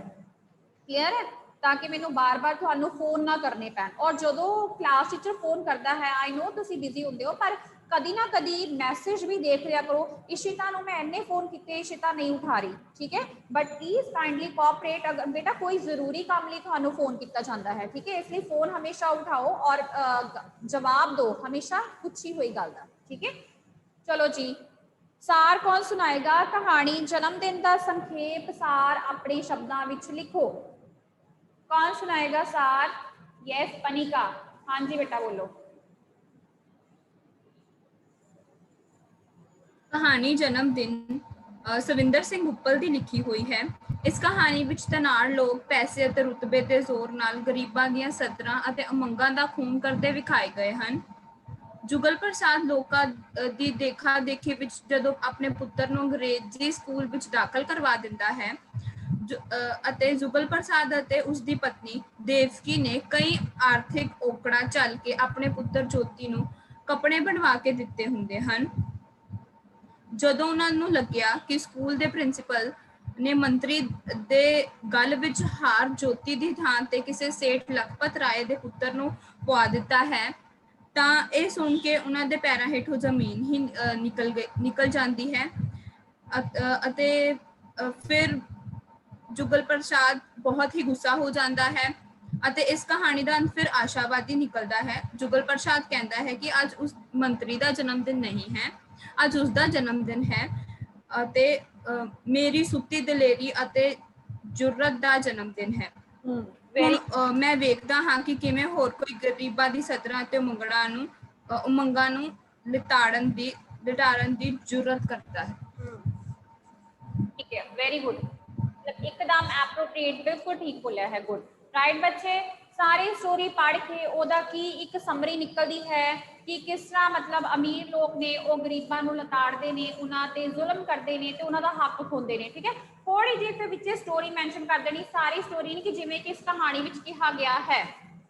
क्लीयर है, ताकि मैंने बार बार तुहानू फोन ना करने पैण। और जो क्लास टीचर फोन करता है, आई नो तुसीं बिजी होंदे हो, पर कदी ना कदी मैसेज भी देख लिया करो, इशिता नू मैं इन्ने फोन किए, इशिता नहीं उठा रही, ठीक है। बट प्लीज काइंडली कोऑपरेट, अगर बेटा कोई जरूरी काम लिए तुहानू फोन किया जाता है, ठीक है, इसलिए फोन हमेशा उठाओ और जवाब दो हमेशा पूछी हुई गल का, ठीक है। चलो जी, सार कौन सुनाएगा कहानी जन्मदिन का संखेप सार अपने शब्दों में लिखो, कौन सुनाएगा सार? यस पनिका, हाँ जी बेटा बोलो। कहानी जन्मदिन सविंदर सिंह उप्पल की लिखी हुई है। इस कहानी विच धनाड़ लोग पैसे अते रुतबे के जोर नाल गरीबां दीयां सदरां अते उमंगां दा खून करदे विखाए गए हैं। जुगल प्रसाद लोकां दी देखा देखी विच जदों अपने पुत्तर नूं अंग्रेजी स्कूल विच दाखल करवा दिंदा है, अते जुगल प्रसाद अते उसकी पत्नी देवकी ने कई आर्थिक औकड़ां झल के अपने पुत्तर ज्योति नूं कपड़े बनवा के दिते हुंदे हन। ਜਦੋਂ ਉਹਨਾਂ ਨੂੰ ਲੱਗਿਆ ਕਿ ਸਕੂਲ ਦੇ ਪ੍ਰਿੰਸੀਪਲ ਨੇ ਮੰਤਰੀ ਦੇ ਗੱਲ ਵਿੱਚ ਹਾਰ ਜੋਤੀ ਦੀ ਥਾਂ ਤੇ ਕਿਸੇ ਸੇਠ ਲਖਪਤ ਰਾਏ ਦੇ ਪੁੱਤਰ ਨੂੰ ਪਵਾ ਦਿੱਤਾ ਹੈ, ਤਾਂ ਇਹ ਸੁਣ ਕੇ ਉਹਨਾਂ ਦੇ ਪੈਰਾਂ ਹੇਠੋਂ ਜ਼ਮੀਨ ਹੀ ਨਿਕਲ ਜਾਂਦੀ ਹੈ। ਅਤੇ ਫਿਰ जुगल प्रसाद बहुत ही गुस्सा हो जाता है ਅਤੇ ਇਸ ਕਹਾਣੀ ਦਾ ਅੰਤ ਫਿਰ ਆਸ਼ਾਵਾਦੀ ਨਿਕਲਦਾ ਹੈ। जुगल प्रसाद कहता है कि ਅੱਜ ਉਸ ਮੰਤਰੀ ਦਾ ਜਨਮਦਿਨ नहीं है, ਅੱਜ ਉਸ ਦਾ ਜਨਮਦਿਨ ਹੈ ਅਤੇ ਮੇਰੀ ਸੁੱਤੀ ਦਲੇਰੀ ਅਤੇ ਜੁਰਤ ਦਾ ਜਨਮਦਿਨ ਹੈ। ਹੁਣ ਮੈਂ ਵੇਖਦਾ ਹਾਂ ਕਿ ਕਿਵੇਂ ਹੋਰ ਕੋਈ ਗਰੀਬਾਂ ਦੀ ਸਦਰਾਂ ਅਤੇ ਉਮੰਗਾਂ ਨੂੰ ਲਿਤਾੜਨ ਦੀ ਜੁਰਤ करता है। ठीक है, वेरी गुड, एकदम एप्रोप्रिएट, बिल्कुल ठीक बोलिया है, गुड राइट बच्चे। सारी स्टोरी पढ़ के ओदा की एक समरी निकलती है कि किस तरह मतलब अमीर लोग ने वो गरीबों को लताड़ते हैं, उन्होंने जुल्म करते हैं तो उन्होंने हक खोंदे हैं, ठीक है। थोड़ी जी फिर पिछे स्टोरी मैंशन कर देनी, सारी स्टोरी नहीं कि जिमें कि इस कहानी में कहा गया है,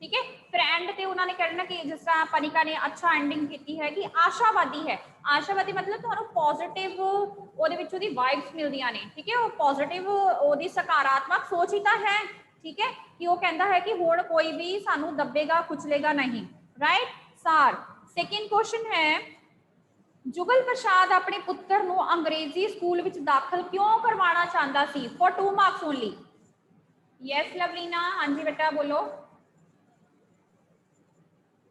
ठीक है। फिर एंड ते उन्होंने कहना कि जिस तरह पनिका ने अच्छा एंडिंग की है कि आशावादी है, आशावादी मतलब तुहानू पॉजिटिव ओहदे विच ओहदी वाइब्स मिलदियां ने, ठीक है, वो पॉजिटिव ओहदी सकारात्मक सोच ही तो है, ठीक है, कि वो कहता है कि हुण कोई भी सानू दबेगा कुचलेगा नहीं, राइट। सार सेकंड क्वेश्चन है, जुगल प्रसाद अपने पुत्र नू अंग्रेजी स्कूल विच दाखिल क्यों करवाना चाहता सी? For 2 marks only. Yes Lovelina, हाँ जी बेटा बोलो।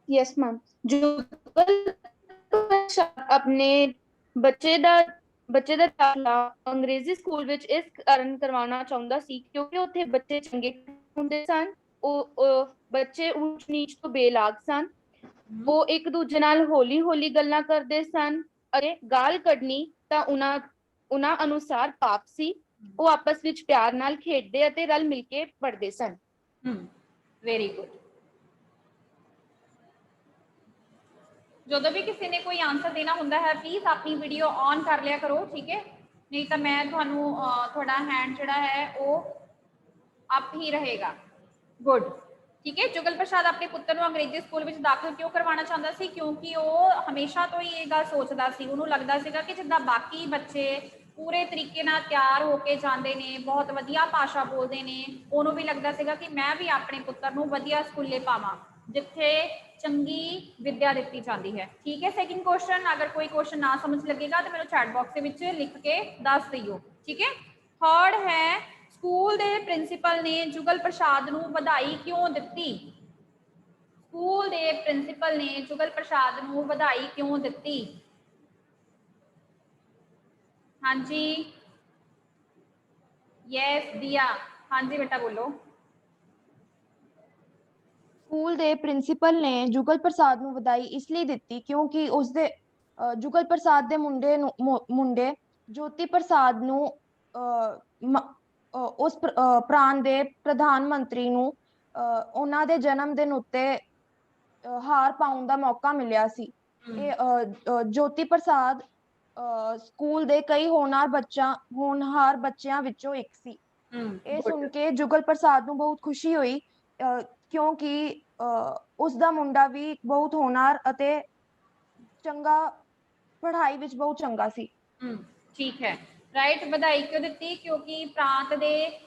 यस मैम, जुगल प्रसाद अपने बच्चे दा दाखला अंग्रेजी स्कूल विच इस कारण करवाना चाहुंदा सी क्योंकि उत्थे बच्चे चंगे हुंदे सन, ਉਹ ਬੱਚੇ ਊਚ ਨੀਚ ਤੋਂ ਬੇਲਾਗ ਸਨ, ਉਹ ਇੱਕ ਦੂਜੇ ਨਾਲ ਹੌਲੀ ਹੌਲੀ ਗੱਲਾਂ ਕਰਦੇ ਸਨ ਅਤੇ ਗਾਲ ਕੱਢਣੀ ਤਾਂ ਉਹਨਾਂ ਅਨੁਸਾਰ ਪਾਪ ਸੀ। ਉਹ ਆਪਸ ਵਿੱਚ ਪਿਆਰ ਨਾਲ ਖੇਡਦੇ ਅਤੇ ਰਲ ਮਿਲ ਕੇ ਪੜ੍ਹਦੇ ਸਨ। Very good. जो भी किसी ने कोई आंसर देना होंदा है प्लीज अपनी वीडियो ऑन कर लिया करो, ठीक है, नहीं तो मैं थानू थोड़ा हैंड जिहड़ा है वो अप ही रहेगा। गुड, ठीक है। जुगल प्रसाद अपने पुत्र को अंग्रेजी स्कूल में दाखिल क्यों करवाना चाहता सी? क्योंकि वो हमेशा तो ये गल सोचता सी, उन्होंने लगता सीगा कि जिद्दां बाकी बच्चे पूरे तरीके नाल तैयार होके जाते हैं, बहुत वधिया भाषा बोलते हैं, उन्होंने भी लगता सीगा कि मैं भी अपने पुत्र को वधिया स्कूले पावां जिथे चंगी विद्या दी जाती है, ठीक है। सैकेंड क्वेश्चन, अगर कोई क्वेश्चन ना समझ लगेगा तो मेरे चैट बॉक्स के लिख के दस दियो, ठीक है। थर्ड है, स्कूल के प्रिंसीपल ने जुगल प्रसाद को बधाई क्यों दी? स्कूल के प्रिंसीपल ने जुगल प्रसाद को बधाई क्यों दी? हाँ जी, यस दिया, हाँ जी बेटा बोलो। ਸਕੂਲ ਦੇ ਪ੍ਰਿੰਸੀਪਲ ਨੇ ਜੁਗਲ ਪ੍ਰਸਾਦ ਨੂੰ ਵਧਾਈ ਇਸ ਲਈ ਦਿੱਤੀ ਕਿਉਂਕਿ ਉਸਦੇ ਜੁਗਲ ਪ੍ਰਸਾਦ ਦੇ ਮੁੰਡੇ ਜੋਤੀ ਪ੍ਰਸਾਦ ਨੂੰ ਉਸ ਪ੍ਰਾਂਤ ਦੇ ਪ੍ਰਧਾਨ ਮੰਤਰੀ ਨੂੰ ਉਹਨਾਂ ਦੇ ਜਨਮ ਦਿਨ ਉੱਤੇ ਹਾਰ ਪਾਉਣ ਦਾ ਮੌਕਾ ਮਿਲਿਆ ਸੀ। ਇਹ ਜੋਤੀ ਪ੍ਰਸਾਦ ਸਕੂਲ ਦੇ ਕਈ ਹੋਣਹਾਰ ਬੱਚਿਆਂ ਵਿੱਚੋਂ ਇੱਕ ਸੀ। ਇਹ ਸੁਣ ਕੇ ਜੁਗਲ ਪ੍ਰਸਾਦ ਨੂੰ ਬਹੁਤ ਖੁਸ਼ੀ ਹੋਈ, ਕਿਉਂਕਿ ਉਸ ਦਾ ਮੁੰਡਾ ਵੀ ਬਹੁਤ ਹੋਣਹਾਰ ਅਤੇ ਚੰਗਾ ਪੜ੍ਹਾਈ ਵਿੱਚ ਬਹੁਤ ਚੰਗਾ ਸੀ। ਠੀਕ ਹੈ, ਰਾਈਟ। ਵਧਾਈ ਕਿਉਂ ਦਿੱਤੀ? ਕਿਉਂਕਿ ਪ੍ਰਾਂਤ ਦੇ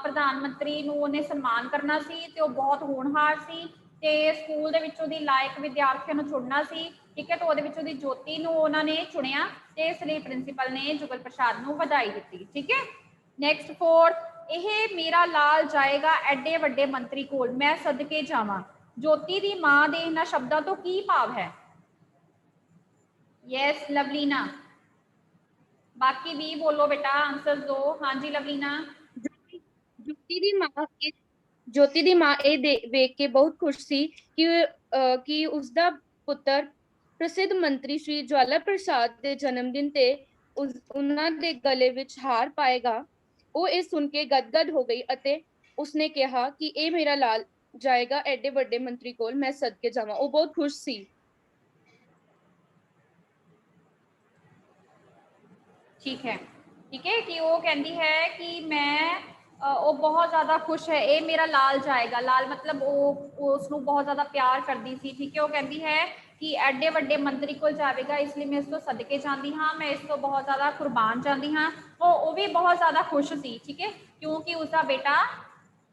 ਪ੍ਰਧਾਨ ਮੰਤਰੀ ਨੂੰ ਉਹਨੇ ਸਨਮਾਨ ਕਰਨਾ ਸੀ ਤੇ ਉਹ ਬਹੁਤ ਹੋਣਹਾਰ ਸੀ ਤੇ ਸਕੂਲ ਦੇ ਵਿੱਚ ਉਹਦੀ ਲਾਇਕ ਵਿਦਿਆਰਥੀਆਂ ਨੂੰ ਚੁਣਨਾ ਸੀ। ਠੀਕ ਹੈ, ਤਾਂ ਉਹਦੇ ਵਿੱਚ ਉਹਦੀ ਜੋਤੀ ਨੂੰ ਉਹਨਾਂ ਨੇ ਚੁਣਿਆ ਤੇ ਇਸ ਲਈ ਪ੍ਰਿੰਸੀਪਲ ਨੇ ਜੁਗਲ ਪ੍ਰਸਾਦ ਨੂੰ ਵਧਾਈ ਦਿੱਤੀ। ਠੀਕ ਹੈ, ਨੈਕਸਟ 4th, ਇਹ ਮੇਰਾ ਲਾਲ ਜਾਏਗਾ ਐਡੇ ਵੱਡੇ ਮੰਤਰੀ ਕੋਲ, ਮੈਂ ਸਦਕੇ ਜਾਵਾਂ। ਜੋਤੀ ਦੀ ਮਾਂ ਦੇ ਇਹਨਾਂ ਸ਼ਬਦਾਂ ਤੋਂ ਕੀ ਭਾਵ ਹੈ? ਯੈਸ ਲਵਲੀਨਾ, ਬਾਕੀ ਵੀ ਬੋਲੋ ਬੇਟਾ, ਆंसर दो। हाँ जी लवलीना। ਜੋਤੀ ਦੀ ਮਾਂ ਇਹ ਵੇਖ ਕੇ ਬਹੁਤ ਖੁਸ਼ ਸੀ ਕਿ ਉਸ ਦਾ ਪੁੱਤਰ ਪ੍ਰਸਿੱਧ ਮੰਤਰੀ ਸ਼੍ਰੀ ਜਵਾਲਾ ਪ੍ਰਸਾਦ ਦੇ ਜਨਮ ਦਿਨ ਤੇ ਉਹਨਾਂ ਦੇ ਗਲੇ ਵਿੱਚ ਹਾਰ ਪਾਏਗਾ। ਉਹ ਇਹ ਸੁਣ ਕੇ ਗਦਗਦ ਹੋ ਗਈ ਅਤੇ ਉਸਨੇ ਕਿਹਾ ਕਿ ਇਹ ਮੇਰਾ ਲਾਲ ਜਾਏਗਾ ਐਡੇ ਵੱਡੇ ਮੰਤਰੀ ਕੋਲ, ਮੈਂ ਸਦਕੇ ਜਾਵਾਂ। ਉਹ ਬਹੁਤ ਖੁਸ਼ ਸੀ। ठीक है, ठीक है, कि वो कहती है कि मैं वो बहुत ज़्यादा खुश है, ये मेरा लाल जाएगा। लाल मतलब वो उसनों बहुत ज़्यादा प्यार करती सी। ठीक है, वो कहती है कि एडे वड्डे मंत्री को जाएगा, इसलिए मैं इस तो सदके जाती हाँ, मैं इस तो बहुत ज़्यादा कुर्बान जाती हाँ। वो भी बहुत ज़्यादा खुश सी। ठीक है, क्योंकि उसका बेटा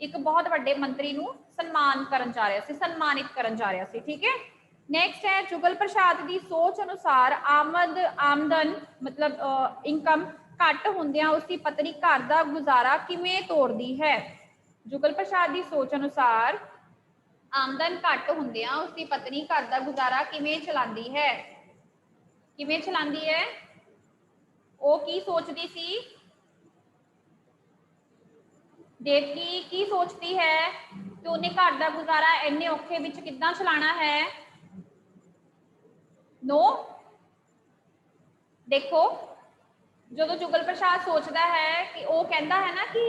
एक बहुत वड्डे मंत्री नूं सन्मान करन जा रहा सी, सन्मानित करन जा रहा सी। ठीक है, नैक्सट है जुगल प्रसाद की सोच अनुसार आमदन मतलब इनकम घट होंदियां उसकी पत्नी घर का गुजारा किवें तोड़दी है? जुगल प्रसाद की सोच अनुसार आमदन घट होंदियां उसकी पत्नी घर का गुजारा किवें चलांदी है? किवें चलांदी है? वो की सोचती सी? देवकी की सोचती है कि उन्हें घर का गुजारा इन्ने औखे विच किद्दां चलाना है? नो, देखो जो जुगल प्रसाद सोचता है कि वो कहता है ना कि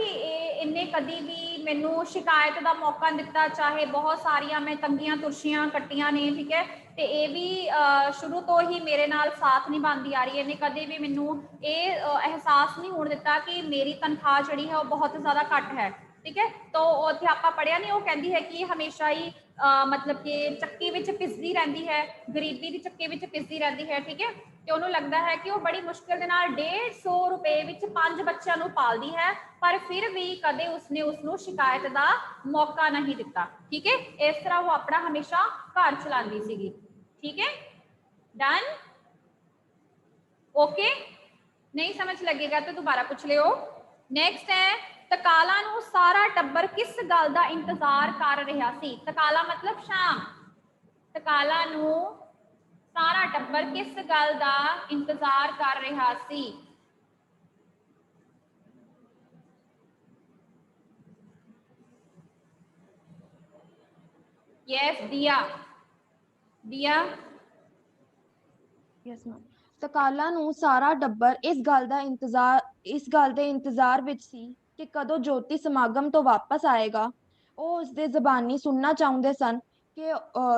इन्हें कभी भी मैनू शिकायत का मौका दिता, चाहे बहुत सारिया मैं तंगियां तुरशियां कट्टियां ने। ठीक है, तो ये भी शुरू तो ही मेरे नाल साथ निभाती आ रही है, इन्हें कभी भी मैनू ये एहसास नहीं होने दिता कि मेरी तनख्वाह जी है वो बहुत ज़्यादा घट है। ठीक है, तो उत्थे आपां पढ़िया नहीं, वो कहती है कि हमेशा ही मतलब कि चक्की विच पिसदी रहती है, गरीबी की चक्की विच पिसदी रहती है। ठीक है, तो उन्होंने लगता है कि वो बड़ी मुश्किल के नाल 150 रुपए विच 5 बच्चों को पालती है, पर फिर भी कदे उसने उसनों शिकायत का मौका नहीं दिता। ठीक है, इस तरह वो अपना हमेशा घर चलाती सी। ठीक है, डन, ओके। नहीं समझ लगेगा तो दोबारा पूछ लियो। नैक्सट है तकाला नूं सारा टब्बर किस गल दा इंतजार कर रहा सी? तकाला मतलब शाम। तकाला नूं सारा टब्बर किस गल दा इंतजार कर रहा सी? यस दिया, दिया। Yes ma'am. ਤਕਾਲਾ ਨੂੰ ਸਾਰਾ ਟੱਬਰ ਇਸ ਗੱਲ ਦੇ ਇੰਤਜ਼ਾਰ ਵਿੱਚ ਸੀ ਕਿ ਕਦੋਂ ਜੋਤੀ ਸਮਾਗਮ ਤੋਂ ਵਾਪਸ ਆਏਗਾ। ਉਹ ਉਸਦੇ ਜ਼ਬਾਨੀ ਸੁਣਨਾ ਚਾਹੁੰਦੇ ਸਨ ਕਿ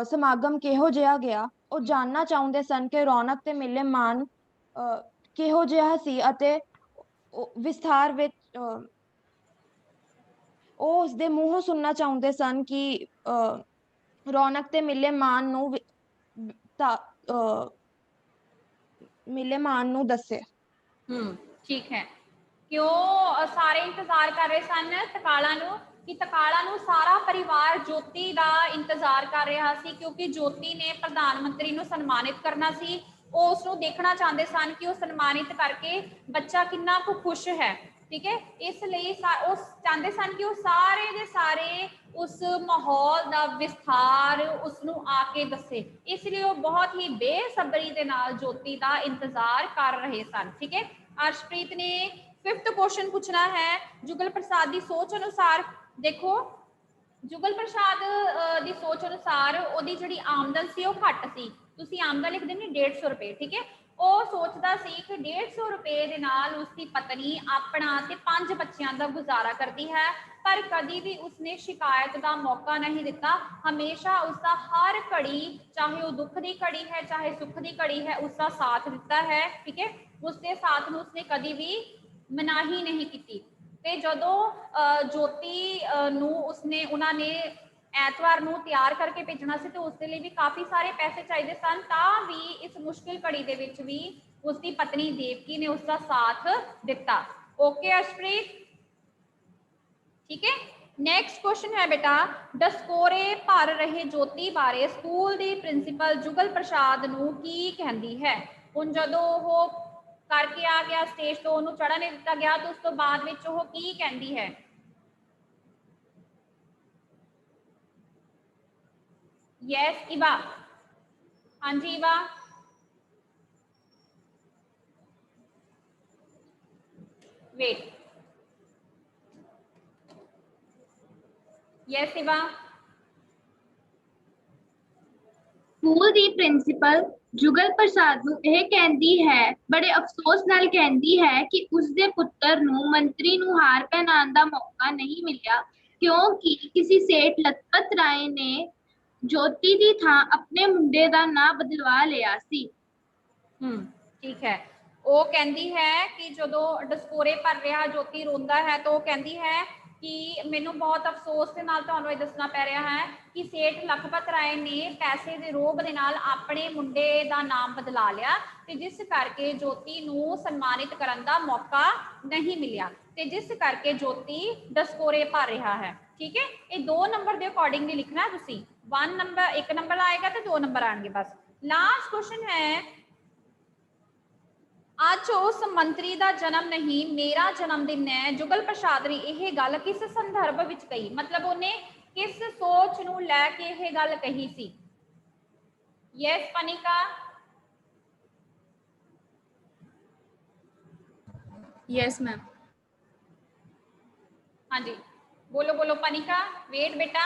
ਸਮਾਗਮ ਕਿਹੋ ਜਿਹਾ ਗਿਆ। ਉਹ ਜਾਣਨਾ ਚਾਹੁੰਦੇ ਸਨ ਕਿ ਰੌਣਕ ਤੇ ਮਿਲੇ ਮਾਨ ਕਿਹੋ ਜਿਹਾ ਸੀ ਅਤੇ ਵਿਸਥਾਰ ਵਿੱਚ ਉਹ ਉਸਦੇ ਮੂੰਹੋਂ ਸੁਣਨਾ ਚਾਹੁੰਦੇ ਸਨ ਕਿ ਰੌਣਕ ਤੇ ਮਿਲੇ ਮਾਨ ਨੂੰ मिले मान नू दसे। ठीक है, क्यों सारे इंतजार कर रहे सन तकाला नू कि तकाला नू सारा परिवार ज्योति का इंतजार कर रहा सी, क्योंकि ज्योति ने प्रधानमंत्री नू सन्मानित करना सी। वो उसनू देखना चाहते सन कि वो सन्मानित करके बच्चा कितना कुछ खुश है। ठीक है, इसलिए चाहते सन कि वो सारे दे सारे उस माहौल का विस्तार उसनू आके दसे, इसलिए वो बहुत ही बेसब्री के नाल ज्योति का इंतजार कर रहे सन। ठीक है, अर्शप्रीत ने 5th क्वेश्चन पूछना है जुगल प्रसाद की सोच अनुसार। देखो जुगल प्रसाद की सोच अनुसार ओदी जिहड़ी आमदन सी वो घट सी, तुसीं आमदन लिख देनी 150 रुपए। ठीक है, ਉਹ ਸੋਚਦਾ ਸੀ ਕਿ 150 ਰੁਪਏ ਦੇ ਨਾਲ ਉਸਦੀ ਪਤਨੀ ਆਪਣਾ ਤੇ 5 ਬੱਚਿਆਂ ਦਾ ਗੁਜ਼ਾਰਾ ਕਰਦੀ ਹੈ, ਪਰ ਕਦੀ ਵੀ ਉਸਨੇ ਸ਼ਿਕਾਇਤ ਦਾ ਮੌਕਾ ਨਹੀਂ ਦਿੱਤਾ। ਹਮੇਸ਼ਾ ਉਸਦਾ ਹਰ ਘੜੀ, ਚਾਹੇ ਉਹ ਦੁੱਖ ਦੀ ਘੜੀ ਹੈ ਚਾਹੇ ਸੁੱਖ ਦੀ ਘੜੀ ਹੈ, ਉਸਦਾ ਸਾਥ ਦਿੱਤਾ ਹੈ। ਠੀਕ ਹੈ, ਉਸਦੇ ਸਾਥ ਨੂੰ ਉਸਨੇ ਕਦੀ ਵੀ ਮਨਾਹੀ ਨਹੀਂ ਕੀਤੀ। ਤੇ ਜਦੋਂ ਜੋਤੀ ਨੂੰ ਉਸਨੇ ਉਹਨਾਂ ਨੇ ਐਤਵਾਰ ਨੂੰ ਤਿਆਰ ਕਰਕੇ ਭੇਜਣਾ ਸੀ ਤੇ ਉਸਦੇ ਲਈ ਵੀ ਕਾਫੀ ਸਾਰੇ ਪੈਸੇ ਚਾਹੀਦੇ ਸਨ, ਤਾਂ ਵੀ ਇਸ ਮੁਸ਼ਕਿਲ ਘੜੀ ਦੇ ਵਿੱਚ ਵੀ ਉਸਦੀ ਪਤਨੀ ਦੇਵਕੀ ਨੇ ਉਸਦਾ ਸਾਥ ਦਿੱਤਾ। ਓਕੇ ਅਰਸ਼ਪ੍ਰੀਤ, ਠੀਕ ਹੈ। ਨੈਕਸਟ ਕੁਐਸਚਨ ਹੈ ਬੇਟਾ, ਡਸਕੋਰੇ ਭਰ ਰਹੇ ਜੋਤੀ ਬਾਰੇ ਸਕੂਲ ਦੀ ਪ੍ਰਿੰਸੀਪਲ ਜੁਗਲ ਪ੍ਰਸਾਦ ਨੂੰ ਕੀ ਕਹਿੰਦੀ ਹੈ? ਹੁਣ ਜਦੋਂ ਉਹ ਕਰਕੇ ਆ ਗਿਆ ਸਟੇਜ ਤੋਂ, ਉਹਨੂੰ ਚੜ੍ਹਨ ਨਹੀਂ ਦਿੱਤਾ ਗਿਆ, ਤਾਂ ਉਸ ਤੋਂ ਬਾਅਦ ਵਿੱਚ ਉਹ ਕੀ ਕਹਿੰਦੀ ਹੈ? यस इवा, हाँ जी Eva, wait, yes Eva. School ਦੀ ਪ੍ਰਿੰਸੀਪਲ ਜੁਗਲ ਪ੍ਰਸਾਦ ਨੂੰ ਇਹ ਕਹਿੰਦੀ ਹੈ, ਬੜੇ ਅਫਸੋਸ ਨਾਲ ਕਹਿੰਦੀ ਹੈ ਕਿ ਉਸਦੇ ਪੁੱਤਰ ਨੂੰ ਮੰਤਰੀ ਨੂੰ ਹਾਰ ਪਹਿਨਾਉਣ ਦਾ ਮੌਕਾ ਨਹੀਂ ਮਿਲਿਆ, ਕਿਉਂਕਿ ਕਿਸੇ ਸੇਠ ਲਖਪਤ ਰਾਏ ਨੇ ਜੋਤੀ ਦੀ ਥਾਂ ਆਪਣੇ ਮੁੰਡੇ ਦਾ ਨਾਂ ਬਦਲਵਾ ਲਿਆ ਸੀ। ਠੀਕ ਹੈ। ਉਹ ਕਹਿੰਦੀ ਹੈ ਕਿ ਜਦੋਂ ਡਸਕੋਰੇ ਭਰ ਰਿਹਾ ਜੋਤੀ ਰੋਂਦਾ ਹੈ ਤਾਂ ਉਹ ਕਹਿੰਦੀ ਹੈ ਕਿ ਮੈਨੂੰ ਬਹੁਤ ਅਫਸੋਸ ਦੇ ਨਾਲ ਤੁਹਾਨੂੰ ਇਹ ਦੱਸਣਾ ਪੈ ਰਿਹਾ ਹੈ ਕਿ ਸੇਠ ਲਖਪਤ ਰਾਏ ਨੇ ਪੈਸੇ ਦੇ ਰੋਹਬ ਦੇ ਨਾਲ ਆਪਣੇ ਮੁੰਡੇ ਦਾ ਨਾਮ ਬਦਲਾ ਲਿਆ, ਤੇ ਜਿਸ ਕਰਕੇ ਜੋਤੀ ਨੂੰ ਸਨਮਾਨਿਤ ਕਰਨ ਦਾ ਮੌਕਾ ਨਹੀਂ ਮਿਲਿਆ, ਤੇ ਜਿਸ ਕਰਕੇ ਜੋਤੀ ਡਸਕੋਰੇ ਭਰ ਰਿਹਾ ਹੈ। ਠੀਕ ਹੈ, ਇਹ 2 ਨੰਬਰ ਦੇ ਅਕੋਰਡਿੰਗਲੀ ਲਿਖਣਾ ਤੁਸੀਂ। 1 ਨੰਬਰ ਆਏਗਾ ਤੇ 2 ਨੰਬਰ ਆਣਗੇ ਬਸ। ਲਾਸਟ ਕੁਐਸਚਨ ਹੈ, ਅੱਜ ਉਸ ਮੰਤਰੀ ਦਾ ਜਨਮ ਨਹੀਂ ਮੇਰਾ ਜਨਮ ਦਿਨ ਹੈ, ਜੁਗਲ ਪ੍ਰਸਾਦ ਨੇ ਇਹ ਗੱਲ ਕਿਸ ਸੰਦਰਭ ਵਿੱਚ ਕਹੀ? ਮਤਲਬ ਉਹਨੇ ਕਿਸ ਸੋਚ ਨੂੰ ਲੈ ਕੇ ਇਹ ਗੱਲ ਕਹੀ ਸੀ? Yes Panika, yes ma'am. हाँ जी बोलो बोलो पनिका, वेट बेटा।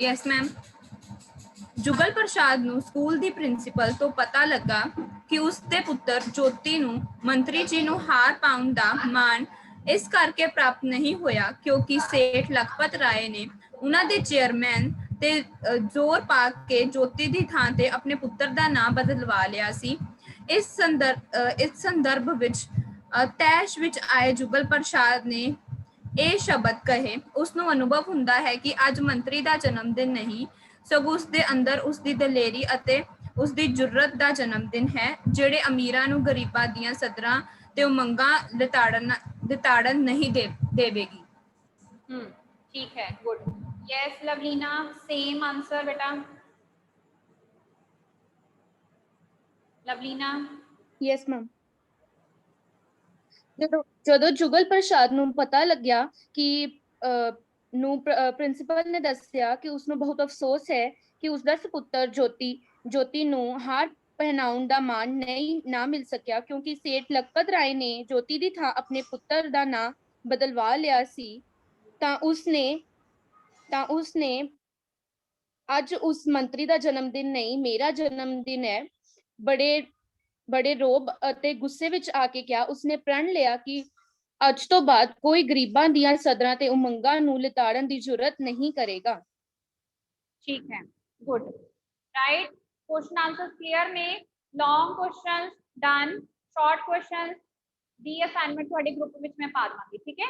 Yes ma'am. ਜੁਗਲ ਪ੍ਰਸਾਦ ਨੂੰ ਸਕੂਲ ਦੀ ਪ੍ਰਿੰਸੀਪਲ ਤੋਂ ਪਤਾ ਲੱਗਾ ਕਿ ਉਸਦੇ ਪੁੱਤਰ ਜੋਤੀ ਨੂੰ ਮੰਤਰੀ ਜੀ ਨੂੰ ਹਾਰ ਪਾਉਣ ਦਾ ਮਾਣ ਇਸ ਕਰਕੇ ਪ੍ਰਾਪਤ ਨਹੀਂ ਹੋਇਆ ਕਿਉਂਕਿ ਸੇਠ ਲਖਪਤ ਰਾਏ ਨੇ ਉਹਨਾਂ ਦੇ ਚੇਅਰਮੈਨ ਤੇ ਜ਼ੋਰ ਪਾ ਕੇ ਜੋਤੀ ਦੀ ਥਾਂ ਤੇ ਆਪਣੇ ਪੁੱਤਰ ਦਾ ਨਾਮ ਬਦਲਵਾ ਲਿਆ ਸੀ। ਇਸ ਸੰਦਰਭ ਵਿੱਚ ਤੈਸ਼ ਵਿੱਚ ਆਏ ਜੁਗਲ ਪ੍ਰਸਾਦ ਨੇ ਇਹ ਸ਼ਬਦ ਕਹੇ। ਉਸਨੂੰ ਅਨੁਭਵ ਹੁੰਦਾ ਹੈ ਕਿ ਅੱਜ ਮੰਤਰੀ ਦਾ ਜਨਮ ਦਿਨ ਨਹੀਂ ਸਗੋਂ ਉਸਦੇ ਅੰਦਰ ਉਸਦੀ ਦਲੇਰੀ ਅਤੇ ਉਸਦੀ ਜੁਰਤ ਦਾ ਜਨਮ ਦਿਨ ਹੈ, ਜਿਹੜੇ ਅਮੀਰਾਂ ਨੂੰ ਗਰੀਬਾਂ ਦੀਆਂ ਸਦਰਾਂ ਤੇ ਉਮੰਗਾਂ ਲਿਤਾੜਨ ਨਹੀਂ ਦੇਵੇਗੀ। ठीक है, good. Yes Lovelina, same answer बेटा। Lovelina, yes ma'am. ਜਦੋਂ ਜੁਗਲ ਪ੍ਰਸਾਦ ਨੂੰ ਪਤਾ ਲੱਗਿਆ ਕਿ ਪ੍ਰਿੰਸੀਪਲ ਨੇ ਦੱਸਿਆ ਕਿ ਉਸਨੂੰ ਬਹੁਤ ਅਫਸੋਸ ਹੈ ਕਿ ਉਸਦਾ ਸੁਪੁੱਤਰ ਜੋਤੀ ਨੂੰ ਹਾਰ ਪਹਿਨਾਉਣ ਦਾ ਮਾਣ ਨਾ ਮਿਲ ਸਕਿਆ ਕਿਉਂਕਿ ਸੇਠ ਲਖਪਤ ਰਾਏ ਨੇ ਜੋਤੀ ਦੀ ਥਾਂ ਆਪਣੇ ਪੁੱਤਰ ਦਾ ਨਾਂ ਬਦਲਵਾ ਲਿਆ ਸੀ, ਤਾਂ ਉਸਨੇ ਅੱਜ ਉਸ ਮੰਤਰੀ ਦਾ ਜਨਮ ਦਿਨ ਨਹੀਂ ਮੇਰਾ ਜਨਮ ਦਿਨ ਹੈ ਬੜੇ ਰੋਬ ਅਤੇ ਗੁੱਸੇ ਵਿੱਚ ਆ ਕੇ ਕਿਹਾ। ਉਸਨੇ ਪ੍ਰਣ ਲਿਆ ਕਿ ਅੱਜ ਤੋਂ ਬਾਅਦ ਕੋਈ ਗਰੀਬਾਂ ਦੀਆਂ ਸਦਰਾਂ ਤੇ ਉਮੰਗਾਂ ਨੂੰ ਲਿਤਾੜਨ ਦੀ ਜ਼ਰੂਰਤ ਨਹੀਂ ਕਰੇਗਾ। ठीक है, good, right. Question answer clear ने? Long question done, short question दी असाइनमेंट ਤੁਹਾਡੇ ਗਰੁੱਪ ਵਿੱਚ ਮੈਂ ਪਾ ਦਵਾਂਗੀ। ਠੀਕ ਹੈ।